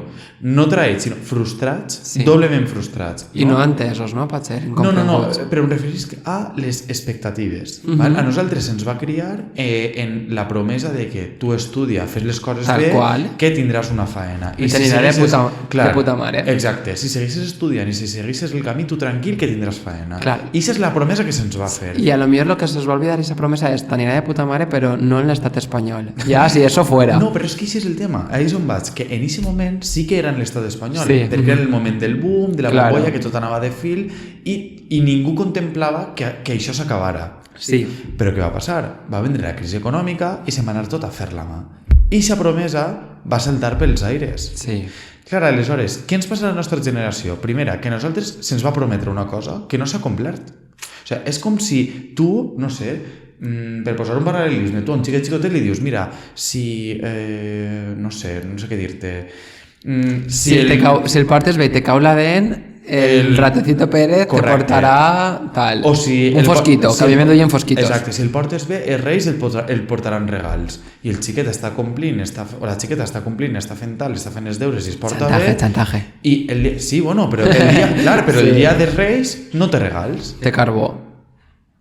no traïts, sinó frustrats, doblement frustrats. I no entesos, no? Pot ser. No, però em referisc a les expectatives. Val? A nosaltres se'ns va criar en la promesa de que tu estudia, fes les coses bé, que tindràs una faena. I t'anirà de puta mare. Exacte. Si segueixes estudiant i si segueixes el camí, tu tranquil que tindràs faena. I aquesta és la promesa que se'ns va fer. I a lo millor el que se'ns va oblidar aquesta promesa és t'anirà de puta mare, però no en l'estat espanyol, espanyol. Ja, si eso fuera. No, però és que això és el tema. Ahí és on vaig, que en aquest moment sí que eren l'estat espanyol, perquè era el moment del boom, de la bombolla, que tot anava de fil, i ningú contemplava que això s'acabara. Sí. Però què va passar? Va vindre la crisi econòmica i se'n va anar tot a fer la mà. I aquesta promesa va saltar pels aires. Sí. Clar, aleshores, què ens passa a la nostra generació? Primera, que a nosaltres se'ns va prometre una cosa que no s'ha complert. O sigui, és com si tu, no sé, per posar un paral·lelisme, tu a un xicotet li dius, mira, si, no sé què dir-te... Si el portes bé i te cau la dent, el ratecito Pérez te portarà tal. O si un fosquito, que a mi me duien fosquitos. Exacte, si el portes bé, els reis el portaran regals. I el xiquet està complint, o la xiqueta està complint, està fent tal, està fent els deures i es porta bé. Chantaje. Sí, bueno, però el dia dels reis no té regals. Té carbó.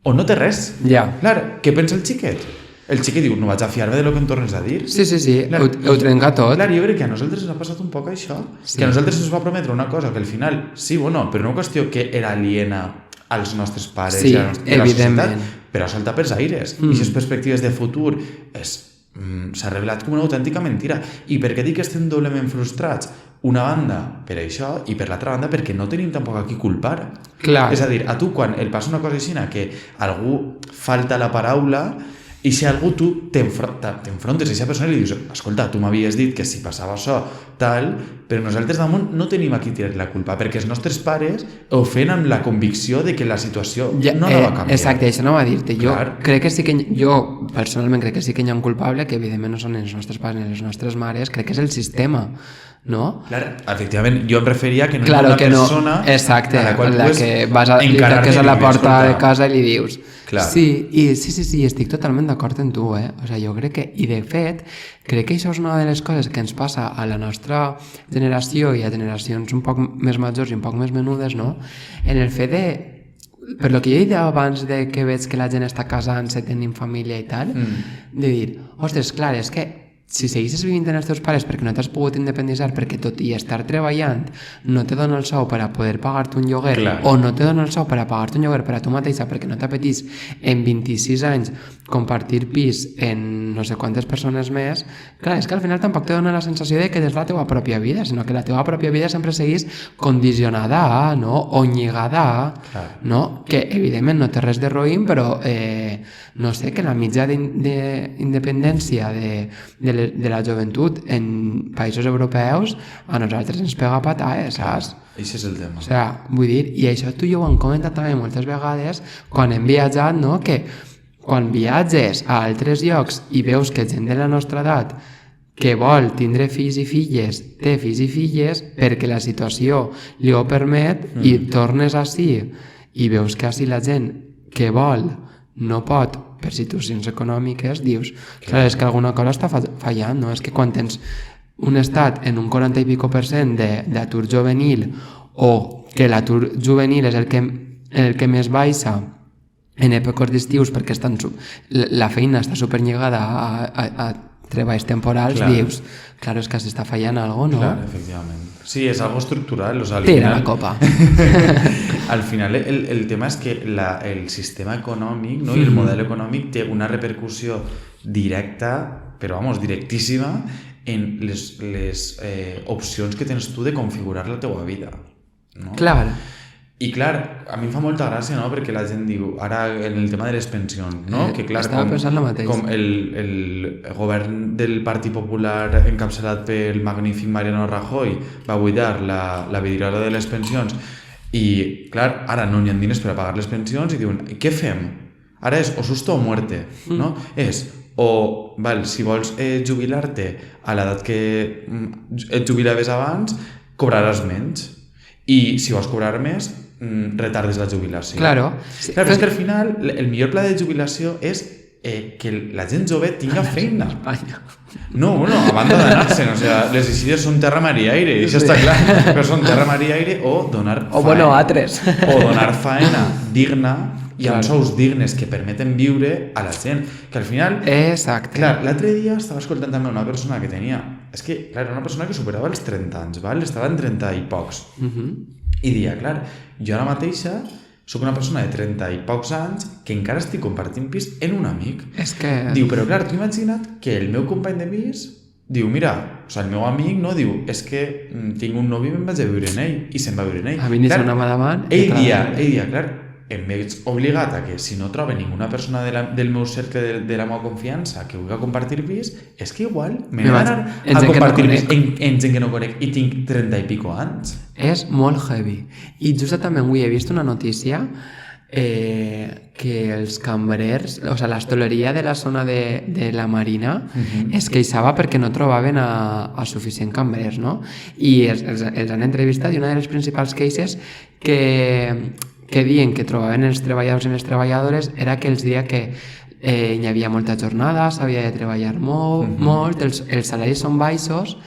O no té res. Ja. Clar, què pensa el xiquet? El xiquet diu, no vaig a fiar-me de lo que em tornes a dir. Sí, ho trenca tot. Clar, jo crec que a nosaltres ens ha passat un poc això. Que a nosaltres ens va prometre una cosa que al final, sí, bueno, però no qüestió que era aliena als nostres pares i a la societat, però ha saltat pels aires. I aquestes perspectives de futur s'ha revelat com una autèntica mentira. I per què dic que estem doblement frustrats? Una banda per això i per l'altra banda perquè no tenim tampoc a qui culpar. Clar. És a dir, a tu quan el passa una cosa així que algú falta la paraula i si algú tu t'enfrontes a aquesta persona i li dius, escolta, tu m'havies dit que si passava això, tal, però nosaltres damunt no tenim a qui tirar la culpa, perquè els nostres pares ho feien amb la convicció de que la situació no anava a canviar. Exacte, això no va dir-te. Jo crec que sí que, jo personalment crec que sí que hi ha un culpable, que evidentment no són els nostres pares ni les nostres mares, crec que és el sistema, no? Clar, efectivament, jo em referia que no hi ha una persona a la qual tu que vas a la porta de casa i li dius. Clar. Sí, estic totalment d'acord amb tu, O sigui, jo crec que, i de fet, crec que això és una de les coses que ens passa a la nostra generació i a generacions un poc més majors i un poc més menudes, no? En el fet de, per lo que jo he dit abans de que veig que la gent està casant-se, tenint família i tal, de dir, ostres, clar, és que si seguissis vivint amb els teus pares perquè no t'has pogut independitzar, perquè tot i estar treballant no te dona el sou per a poder pagar-te un lloguer, o no te dona el sou per a pagar-te un lloguer per a tu mateixa perquè no t'apetís en 26 anys compartir pis en no sé quantes persones més, clar, és que al final tampoc te dona la sensació de que és la teva pròpia vida, sinó que la teva pròpia vida sempre seguís condicionada, no? O lligada, no? Que evidentment no té res de roïn, però no sé, que la mitja d'independència de la joventut en països europeus a nosaltres ens pega patades, saps? Això és el tema. O sigui, vull dir, i això tu i jo ho hem comentat també moltes vegades quan hem viatjat, no? Que quan viatges a altres llocs i veus que gent de la nostra edat que vol tindre fills i filles té fills i filles perquè la situació li ho permet i tornes ací i veus que ací la gent que vol no pot per situacions econòmiques, dius, clar, és que alguna cosa està fallant, no? És que quan tens un estat en un 40 i pico % d'atur juvenil o que l'atur juvenil és el que més baixa en èpoques d'estius perquè la feina està superlligada a treballs temporals, dius, clar, és que s'està fallant alguna cosa, no? Clar, efectivament. Sí, és algo estructural. Tira la copa. Al final, el tema és que el sistema econòmic, no? I el model econòmic té una repercussió directa, però, directíssima, en les opcions que tens tu de configurar la teua vida. No? Clar. I clar, a mi em fa molta gràcia, no?, perquè la gent diu, ara en el tema de les pensions, no?, que clar, com el govern del Partit Popular encapçalat pel magnífic Mariano Rajoy va buidar la vidriera de les pensions i clar, ara no hi ha diners per a pagar les pensions i diuen, què fem? Ara és o susto o muerte, no? És o, si vols jubilar-te a l'edat que et jubilaves abans, cobraràs menys. I si vols cobrar més, retardes la jubilació. Claro. Clar, però és que al final el millor pla de jubilació és que la gent jove tinga feina. No, a banda d'anar-se'n, o sigui, les decisions són terra, mar i aire, i això està clar, però són terra, mar i aire o donar faena. Altres. O donar faena digna i amb sous dignes que permeten viure a la gent, que al final... Exacte. Clar, l'altre dia estava escoltant també una persona que tenia... És que, clar, era una persona que superava els 30 anys, val? Estava en 30 i pocs. I dia, clar, jo ara mateixa soc una persona de 30 i pocs anys que encara estic compartint pis en un amic. És que... Diu, però clar, tu imagina't que el meu company de pis diu, mira, o sigui, el meu amic no diu, és que tinc un nòvio i me'n vaig a viure en ell, i se'n va viure en ell. A mi ni se n'anava davant. Ell dia, clar, em veig obligat a que si no trobo ninguna persona del meu cercle de la meva confiança que vulgui compartir pis, és que igual me n'he d'anar a compartir pis en gent que no conec i tinc 30 i pico anys. És molt heavy. I justament avui he vist una notícia que els cambrers, o sigui, l'hostaleria de la zona de la Marina es queixava perquè no trobaven a suficient cambrers, no? I els han entrevistat i una de les principals queixes que diuen que trobaven els treballadors i les treballadores era que els deia que hi havia molta jornada, s'havia de treballar molt, els salaris són baixos,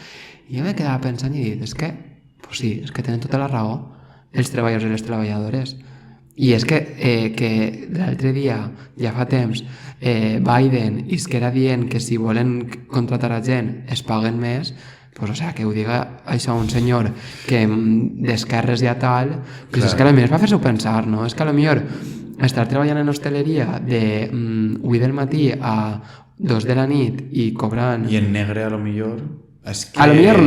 i jo me quedava pensant i dit, és que tenen tota la raó els treballadors i les treballadores. I és que l'altre dia, ja fa temps, Biden isquera dient que si volen contratar a gent es paguen més, pues, o sea, que ho diga això un senyor que d'esquerres i a tal, pues és que a lo millor es va fer-s'ho pensar, no? És que a lo millor estar treballant en hostaleria de 8 del matí a 2 de la nit i cobrant... I en negre a lo millor... És que... A lo millor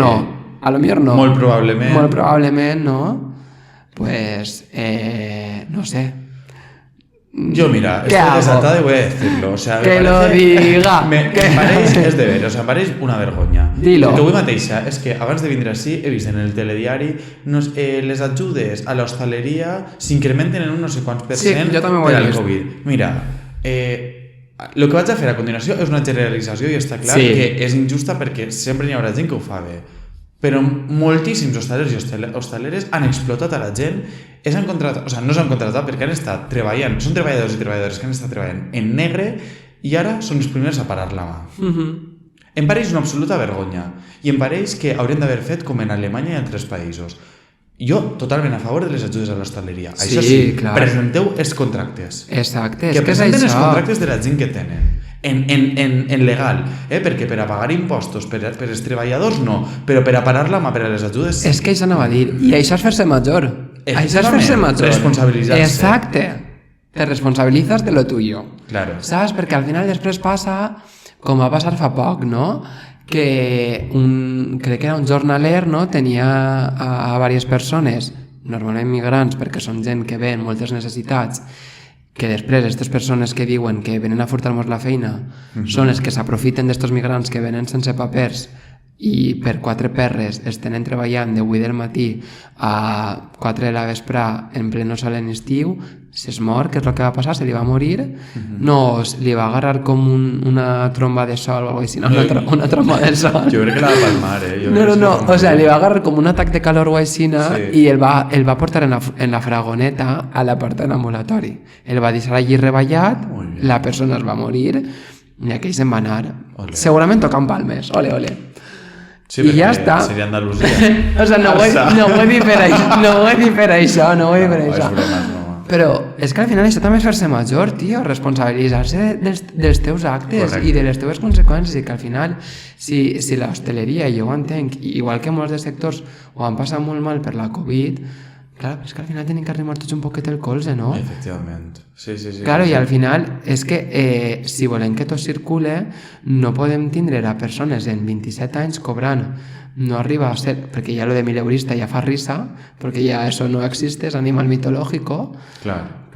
no. Molt probablement, no? Pues, no sé. Yo, mira, estoy desatado y voy a decirlo. O sea, que lo diga. Me pareix, és de ver, o sea, em pareix una vergonya. Dilo. Que avui mateixa, és que abans de vindre així he vist en el telediari les ajudes a l'hostaleria s'incrementen en un no sé quants % per al Covid. Mira, el que vaig a fer a continuació és una generalització i està clar que és injusta perquè sempre hi haurà gent que ho fa bé. Però moltíssims hostalers i hostaleres han explotat a la gent, no s'han contratat perquè han estat treballant, són treballadors i treballadores que han estat treballant en negre i ara són els primers a parar la mà. Em pareix una absoluta vergonya i em pareix que haurien d'haver fet com en Alemanya i altres països. Jo totalment a favor de les ajudes a l'hostaleria. Això sí, presenteu els contractes. Exacte, que presenten els contractes de la gent que tenen. En legal, perquè per a pagar impostos per als treballadors no, però per a parar la mà per a les ajudes sí. És que això anava a dir, i això és fer-se major. Això és fer-se major. Responsabilitzar-se. Exacte. Te responsabilizas de lo tuyo. Claro. Saps? Perquè al final després passa, com va passar fa poc, no? Que crec que era un jornaler, no? Tenia a diverses persones, normalment migrants, perquè són gent que ve en moltes necessitats, que després aquestes persones que diuen que venen a furtar-nos la feina són les que s'aprofiten d'estos migrants que venen sense papers i per 4 perres es tenen treballant de 8 del matí a 4 de la vesprà en pleno sol en estiu, es mor, què és el que va passar? Se li va morir? No, li va agarrar com una tromba de sol o alguna cosa així, una tromba de sol. Jo crec que la va palmar, No, o sea, li va agarrar com un atac de calor o així i el va portar en la fragoneta a la part de l'ambulatori. El va deixar allí reballat, la persona es va morir i aquell se'n va anar. Segurament tocant palmes, ole, ole. Sí, i ja està. Seria Andalusia. O sea, no ho he dit per això. Però és que al final això també és fer-se major, tio, responsabilitzar-se dels teus actes i de les teves conseqüències, i que al final, si l'hostaleria, jo ho entenc, igual que molts de sectors ho han passat molt mal per la Covid, clar, és que al final tenim que arrimar tots un poquet el colze, no? Efectivament. Sí. Claro, i al final és que si volem que tot circule, no podem tindre a persones en 27 anys cobrant, no arriba a ser, perquè ja lo de 1000 eurista ja fa risa, perquè ja eso no existe, és animal mitológico.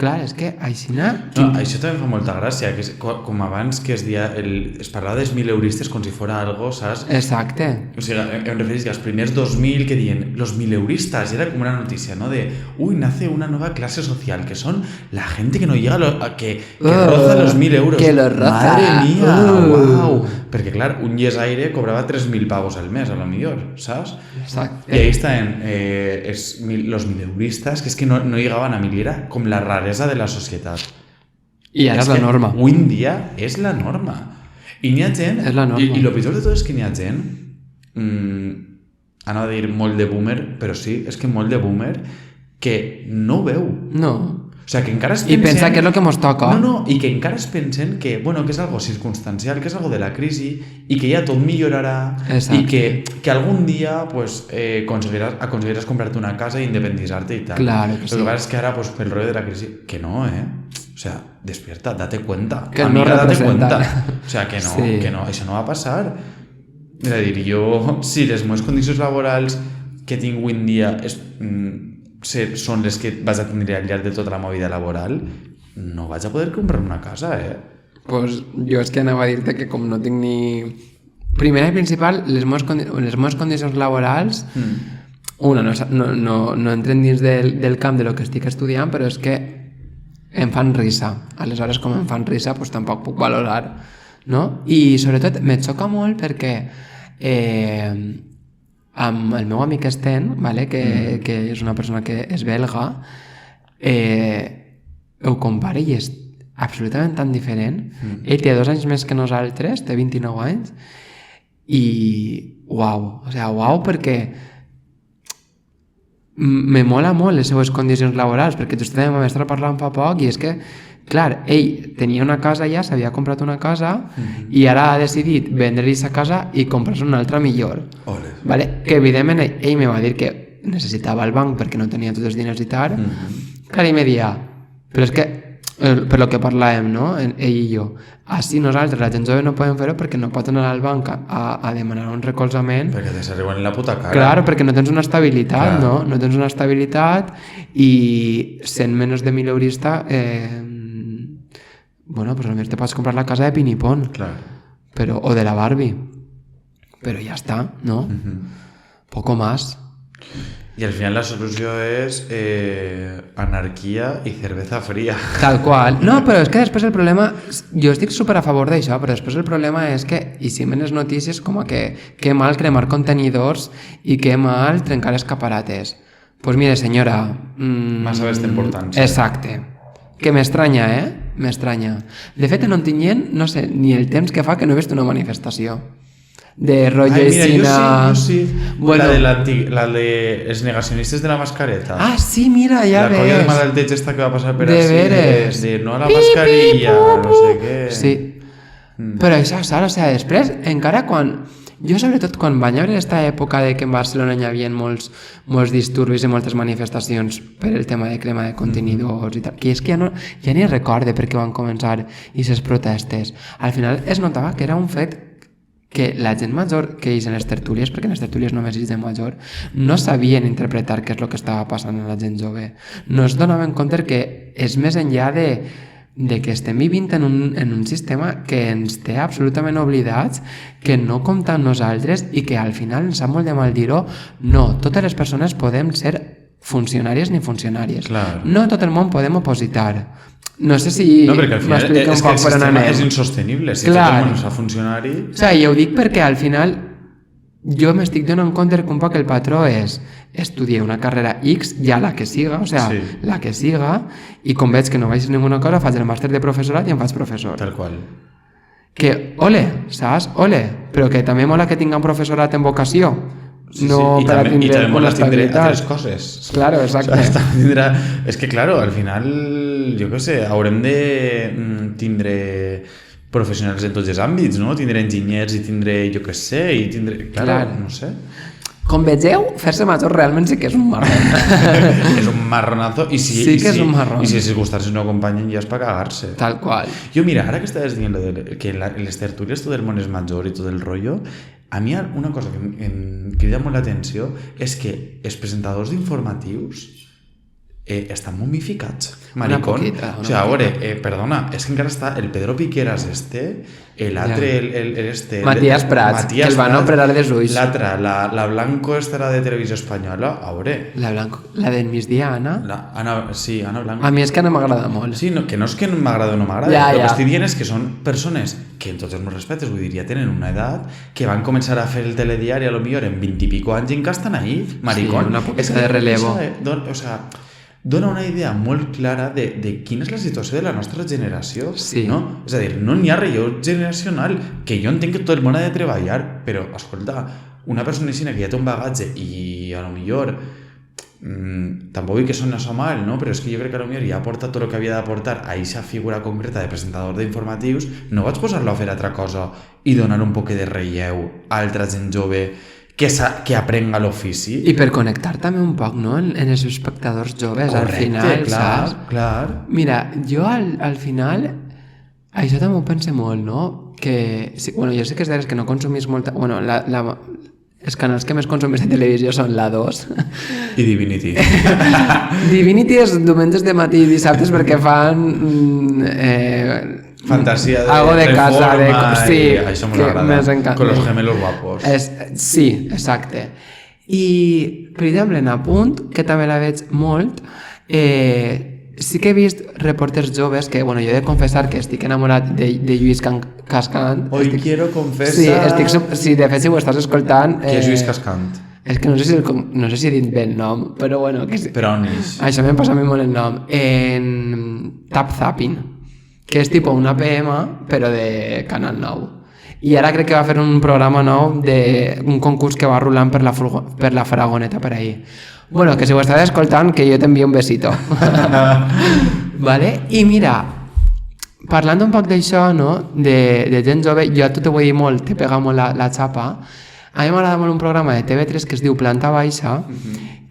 Clar, és que aixina... No, això també fa molta gràcia, que és, com abans que es parlava dels 1000 euristes com si fora algo, saps? Exacte. O sigui, em referís que els primers 2000 que diuen los 1000 euristas, era com una notícia, ¿no? De, nace una nueva clase social, que son la gente que no llega que roza los 1000 euros. Que lo roza. Madre mía, wow. Perquè, clar, un llesaire cobrava 3.000 pavos al mes, a lo millor, saps? Exacte. Y ahí están los 1000 euristas, que es que no llegaban a 1000, era com la raresa de la societat. I ara és la norma. Avui en dia és la norma. I n'hi ha gent... És la norma. I el pitjor de tot és que n'hi ha gent... anava a dir molt de boomer, però sí, és que molt de boomer que no ho veu. No. O O sigui, que encara es pensen... I pensar que és el que ens toca. No, i que encara es pensen que, bueno, que és algo circumstancial, que és algo de la crisi i que ja tot millorarà. Exacte. I que algun dia pues, aconseguiràs comprar-te una casa i independitzar-te i tal. Claro que sí. Lo que pasa es que ara, pues, pel rollo de la crisi, que no, O sea, despierta, date cuenta. Que amiga, no date cuenta. O sea, que no, això no va passar. És a dir, jo, si les meves condicions laborals que tinc avui en dia són les que vaig a tindre al llarg de tota la meva vida laboral, no vaig a poder comprar una casa, Pues jo és que anava a dir-te que com no tinc ni... Primera i principal, les meves condicions laborals, una, no entren dins del camp de lo que estic estudiant, però és que em fan risa. Aleshores, com em fan risa, pues tampoc puc valorar, no? I sobretot me xoca molt perquè amb el meu amic Sten, vale, que és una persona que és belga, ho compare i és absolutament tan diferent. Ell té 2 anys més que nosaltres, té 29 anys, i uau, perquè me mola molt les seues condicions laborals, perquè tu també vam estar parlant fa poc, i és que, clar, ell tenia una casa ja, s'havia comprat una casa, i ara ha decidit vendre-li aquesta casa i comprar-se una altra millor. Vale? Que evidentment ell me va dir que necessitava el banc perquè no tenia tots els diners i tal. Clar, ell me dia, però és que per lo que parlàvem, no? Ell i jo, així nosaltres, la gent jove, no podem fer-ho perquè no pot anar al banc a demanar un recolzament, perquè te s'arriben en la puta cara. Clar, perquè no tens una estabilitat, no? No tens una estabilitat, i sent menys de 1.000 eurista, bueno, pues només te pots comprar la casa de Pinipón, o de la Barbie, però ja està, no? Poco más. Y al final la solució és anarquia i cerveza fría. Tal qual. No, però és que després el problema... Jo estic super a favor d'això, però després el problema és que hi simen les notícies com a que mal cremar contenidors i que mal trencar escaparates. Pues mire, senyora... Massa besta importància. Exacte. Que m'estranya, M'estranya. De fet, no en tinguent, no sé, ni el temps que fa que no he vist una manifestació. De rotllo i cina... Jo sí. Bueno, la de els negacionistes de la mascareta. Ah, sí, mira, ja ves. La colla de Malalteig esta que va passar per de veres. De no a la mascarilla, no sé què. Sí. Però això, saps? O sigui, després, encara quan... Jo, sobretot, quan vaig veure aquesta època de que en Barcelona hi havia molts disturbis i moltes manifestacions per el tema de crema de contenidors i tal, que és que ja ni recorde per què van començar aquestes protestes. Al final es notava que era un fet que la gent major que ells en les tertúlies, perquè en les tertúlies només ells de major, no sabien interpretar què és el que estava passant a la gent jove. No es donaven compte que és més enllà de que estem vivint en un sistema que ens té absolutament oblidats, que no compta amb nosaltres i que al final ens sap molt de mal dir-ho. No, totes les persones podem ser funcionàries ni funcionàries. Clar. No tot el món podem opositar. No sé si m'explica un poc per on anem. És insostenible, si tot el món és funcionari... O sigui, jo ho dic perquè al final jo m'estic donant compte que un poc el patró és estudiar una carrera X, ja la que siga, o sigui, la que siga, i com veig que no vaig a ninguna cosa, faig el màster de professorat i em faig professor. Tal qual. Que, ole, saps? Ole, però que també mola que tinguem professorat en vocació. No sí. per a tindre i també una tindre estabilitat. altres coses. Claro, exacte. O sea, és que, claro, al final, jo què sé, haurem de tindre professionals en tots els àmbits, no? Tindre enginyers i tindre, jo què sé, i tindre... Clar. No sé. Com vegeu, fer-se major realment sí que és un marrón. És un marronazo. I si, sí que és un marrón. I si les circumstàncies no acompanyen ja és per cagar-se. Tal qual. Jo, mira, ara que estaves dient que en les tertúlies tot el món és major i tot el rotllo, a mi una cosa que em crida molt l'atenció és que els presentadors d'informatius estan momificats, maricón. O sigui, a veure, perdona, és que encara està el Pedro Piqueras l'altre, Matías Prats, que el van operar dels ulls. L'altre, la Blanco estarà de Televisió Espanyola, a veure. La Blanco, la del migdia, Anna? Sí, Anna Blanco. A mi és que Anna m'agrada molt. Sí, que no és que m'agrada o no m'agrada, el que estic dient és que són persones que en tots els meus respectes, vull dir, ja tenen una edat, que van començar a fer el telediari a lo millor en 20 i pico anys i encara estan ahí, maricón. Sí, una poqueta de relevo. O sea, dona una idea molt clara de quina és la situació de la nostra generació, sí. No? És a dir, no n'hi ha relleu generacional, que jo entenc que tot el món ha de treballar, però, escolta, una persona així que ja té un bagatge i a lo millor tampoc vull que soni això mal, no? Però és que jo crec que potser ja ha portat tot el que havia d'aportar a aquesta figura concreta de presentador d'informatius, no vaig posar-lo a fer altra cosa i donar un poc de relleu a altra gent jove que aprenga l'ofici. I per connectar també un poc, no?, en els espectadors joves. Correcte, al final, clar, clar. Mira, jo al final, això també ho pense molt, no? Que, bueno, jo sé que és d'eres que no consumís molta... Bueno, els canals que més consumís de televisió són la 2. I Divinity. Divinity és diumenges de matí i dissabtes perquè fan... fantasia de algo de casa, sí, això m'agrada, con los gemelos guapos. Sí, exacte. I, per exemple, en Apunt, que també la veig molt, sí que he vist reporters joves que, bueno, jo he de confessar que estic enamorat de Lluís Cascant. Quiero confessar... Sí, de fet, si ho estàs escoltant... Qui és Lluís Cascant? És que no sé si he dit bé el nom, però bueno... Però on és? Això m'ha passat a mi molt el nom. En Tap Zapping, que és tipus una PM, però de Canal 9. I ara crec que va fer un programa nou d'un concurs que va rulant per la Faragoneta per ahir. Bueno, que si ho estàs escoltant, que jo t'envio un besito. Vale? I mira, parlant un poc d'això, no?, de gent jove, jo a tu t'ho vull dir molt, te pega molt la xapa. A mi m'agrada molt un programa de TV3 que es diu Planta Baixa,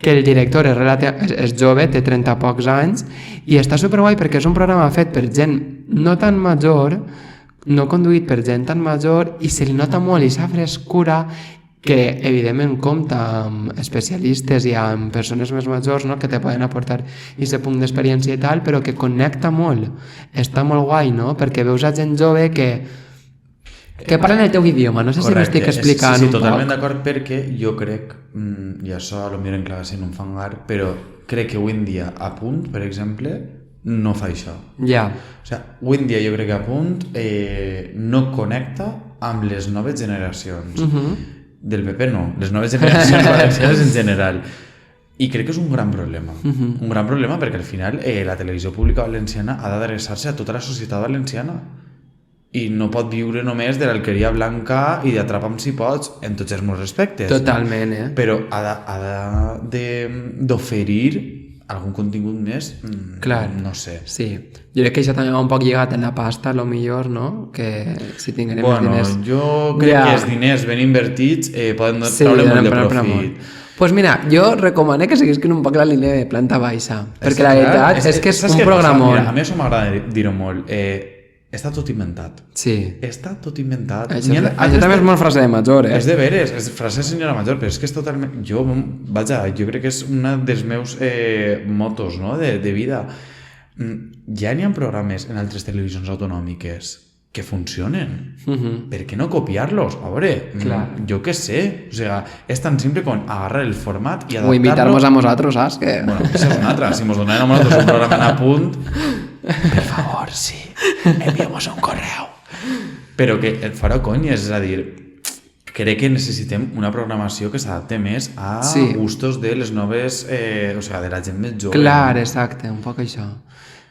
que el director és jove, té 30 pocs anys, i està superguai perquè és un programa fet per gent no tan major, no conduït per gent tan major, i se li nota molt i s'ha frescura, que evidentment compta amb especialistes i amb persones més majors, no?, que te poden aportar aquest punt d'experiència i tal, però que connecta molt. Està molt guai, no?, perquè veus a gent jove que parlen el teu idioma. No sé si m'estic explicant un poc. Sí, totalment d'acord, perquè jo crec, i això potser en classe no em fangar, però crec que avui en dia a Punt, per exemple, no fa això. Ja. O sigui, avui en dia jo crec que a Punt no connecta amb les noves generacions. Del PP no, les noves generacions valencianes en general. I crec que és un gran problema. Un gran problema perquè al final la televisió pública valenciana ha d'adreçar-se a tota la societat valenciana i no pot viure només de l'alqueria blanca i d'atrapa'm si pots en tots els meus respectes. Totalment, Però ha d'oferir algun contingut més, clar, no sé. Sí, jo crec que això també va un poc lligat en la pasta, a lo millor, no? Que si tinguem diners... Bueno, jo crec que els diners ben invertits poden treure molt de profit. Pues mira, jo recomano que seguisquin un poc la línia de Planta Baixa, perquè la veritat és que és un programón. A mi això m'agrada dir-ho molt. Està tot inventat. Sí. Està tot inventat. Això també és molt frase de major, És de veres, és frase de senyora major, però és que és totalment... Jo crec que és una dels meus motos, no?, de vida. Ja n'hi ha programes en altres televisions autonòmiques que funcionen. Per què no copiar-los? A veure, jo què sé. O sigui, és tan simple com agarrar el format i adaptar-lo... O invitar-nos a nosaltres, saps? Bueno, això és una altra. Si mos donaran a nosaltres un programa en Apunt, per favor, sí, enviamos un correu. Però que et farà conya, és a dir, crec que necessitem una programació que s'adapte més a gustos de les noves, o sigui, de la gent més jove. Clar, exacte, un poc això.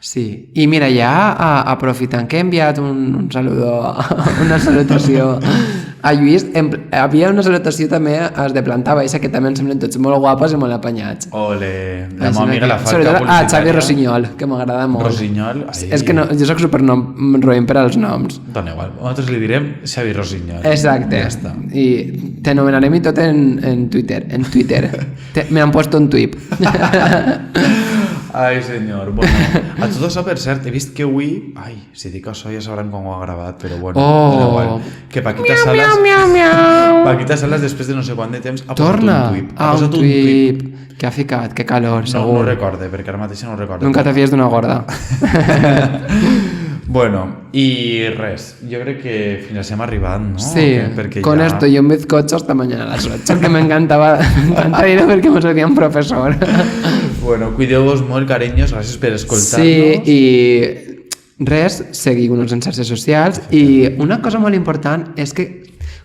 Sí, i mira, ja aprofitant que he enviat un saludo, una salutació a Lluís, havia una salutació també als de Planta Baixa, que també em semblen tots molt guapos i molt apanyats. Ole, la meva amiga la falca publicitària. A Xavi Rossinyol, que m'agrada molt. Rossinyol? És que no, jo soc roïn per als noms. Dona igual, nosaltres li direm Xavi Rossinyol. Exacte, ja i t'anomenarem i tot en Twitter. Me han puesto un tuit. Ai, senyor. Bueno, a tot això, per cert, he vist que avui... Ai, si dic això ja sabran com ho ha gravat, però bueno, igual. Que Paquita Salas... Paquita Salas, després de no sé quant de temps, ha posat un tuit. Ha posat un tuit. Que ha ficat, que calor, segur. No ho recorde, perquè ara mateix no ho recorde. Nunca te fies d'una gorda. Bueno, i res, jo crec que fins a hem arribat, ¿no? Sí, con esto y un bizcocho hasta mañana a las 8, que me encantaba ir perquè mos hacía un professor. Bueno, cuideu-vos molt, carinyos, gràcies per escoltar-nos. Sí, i res, seguiu-nos en xarxes socials, i una cosa molt important és que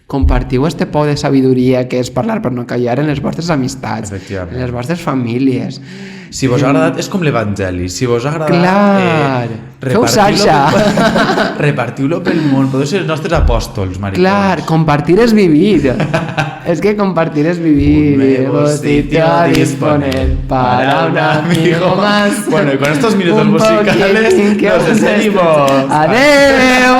compartiu este pou de sabidoria que és parlar per no callar en les vostres amistats, en les vostres famílies. Si vos ha agradat, és com l'Evangeli, si vos ha agradat... Clar! Feu xarxa. Repartiu-lo pel món. Podeu ser els nostres apòstols, maricons. Clar, compartir és vivir. És que compartir és vivir. Un nuevo sitio a disponer para un amigo más. Bueno, y con estos minutos musicales nos despedimos. Adeu.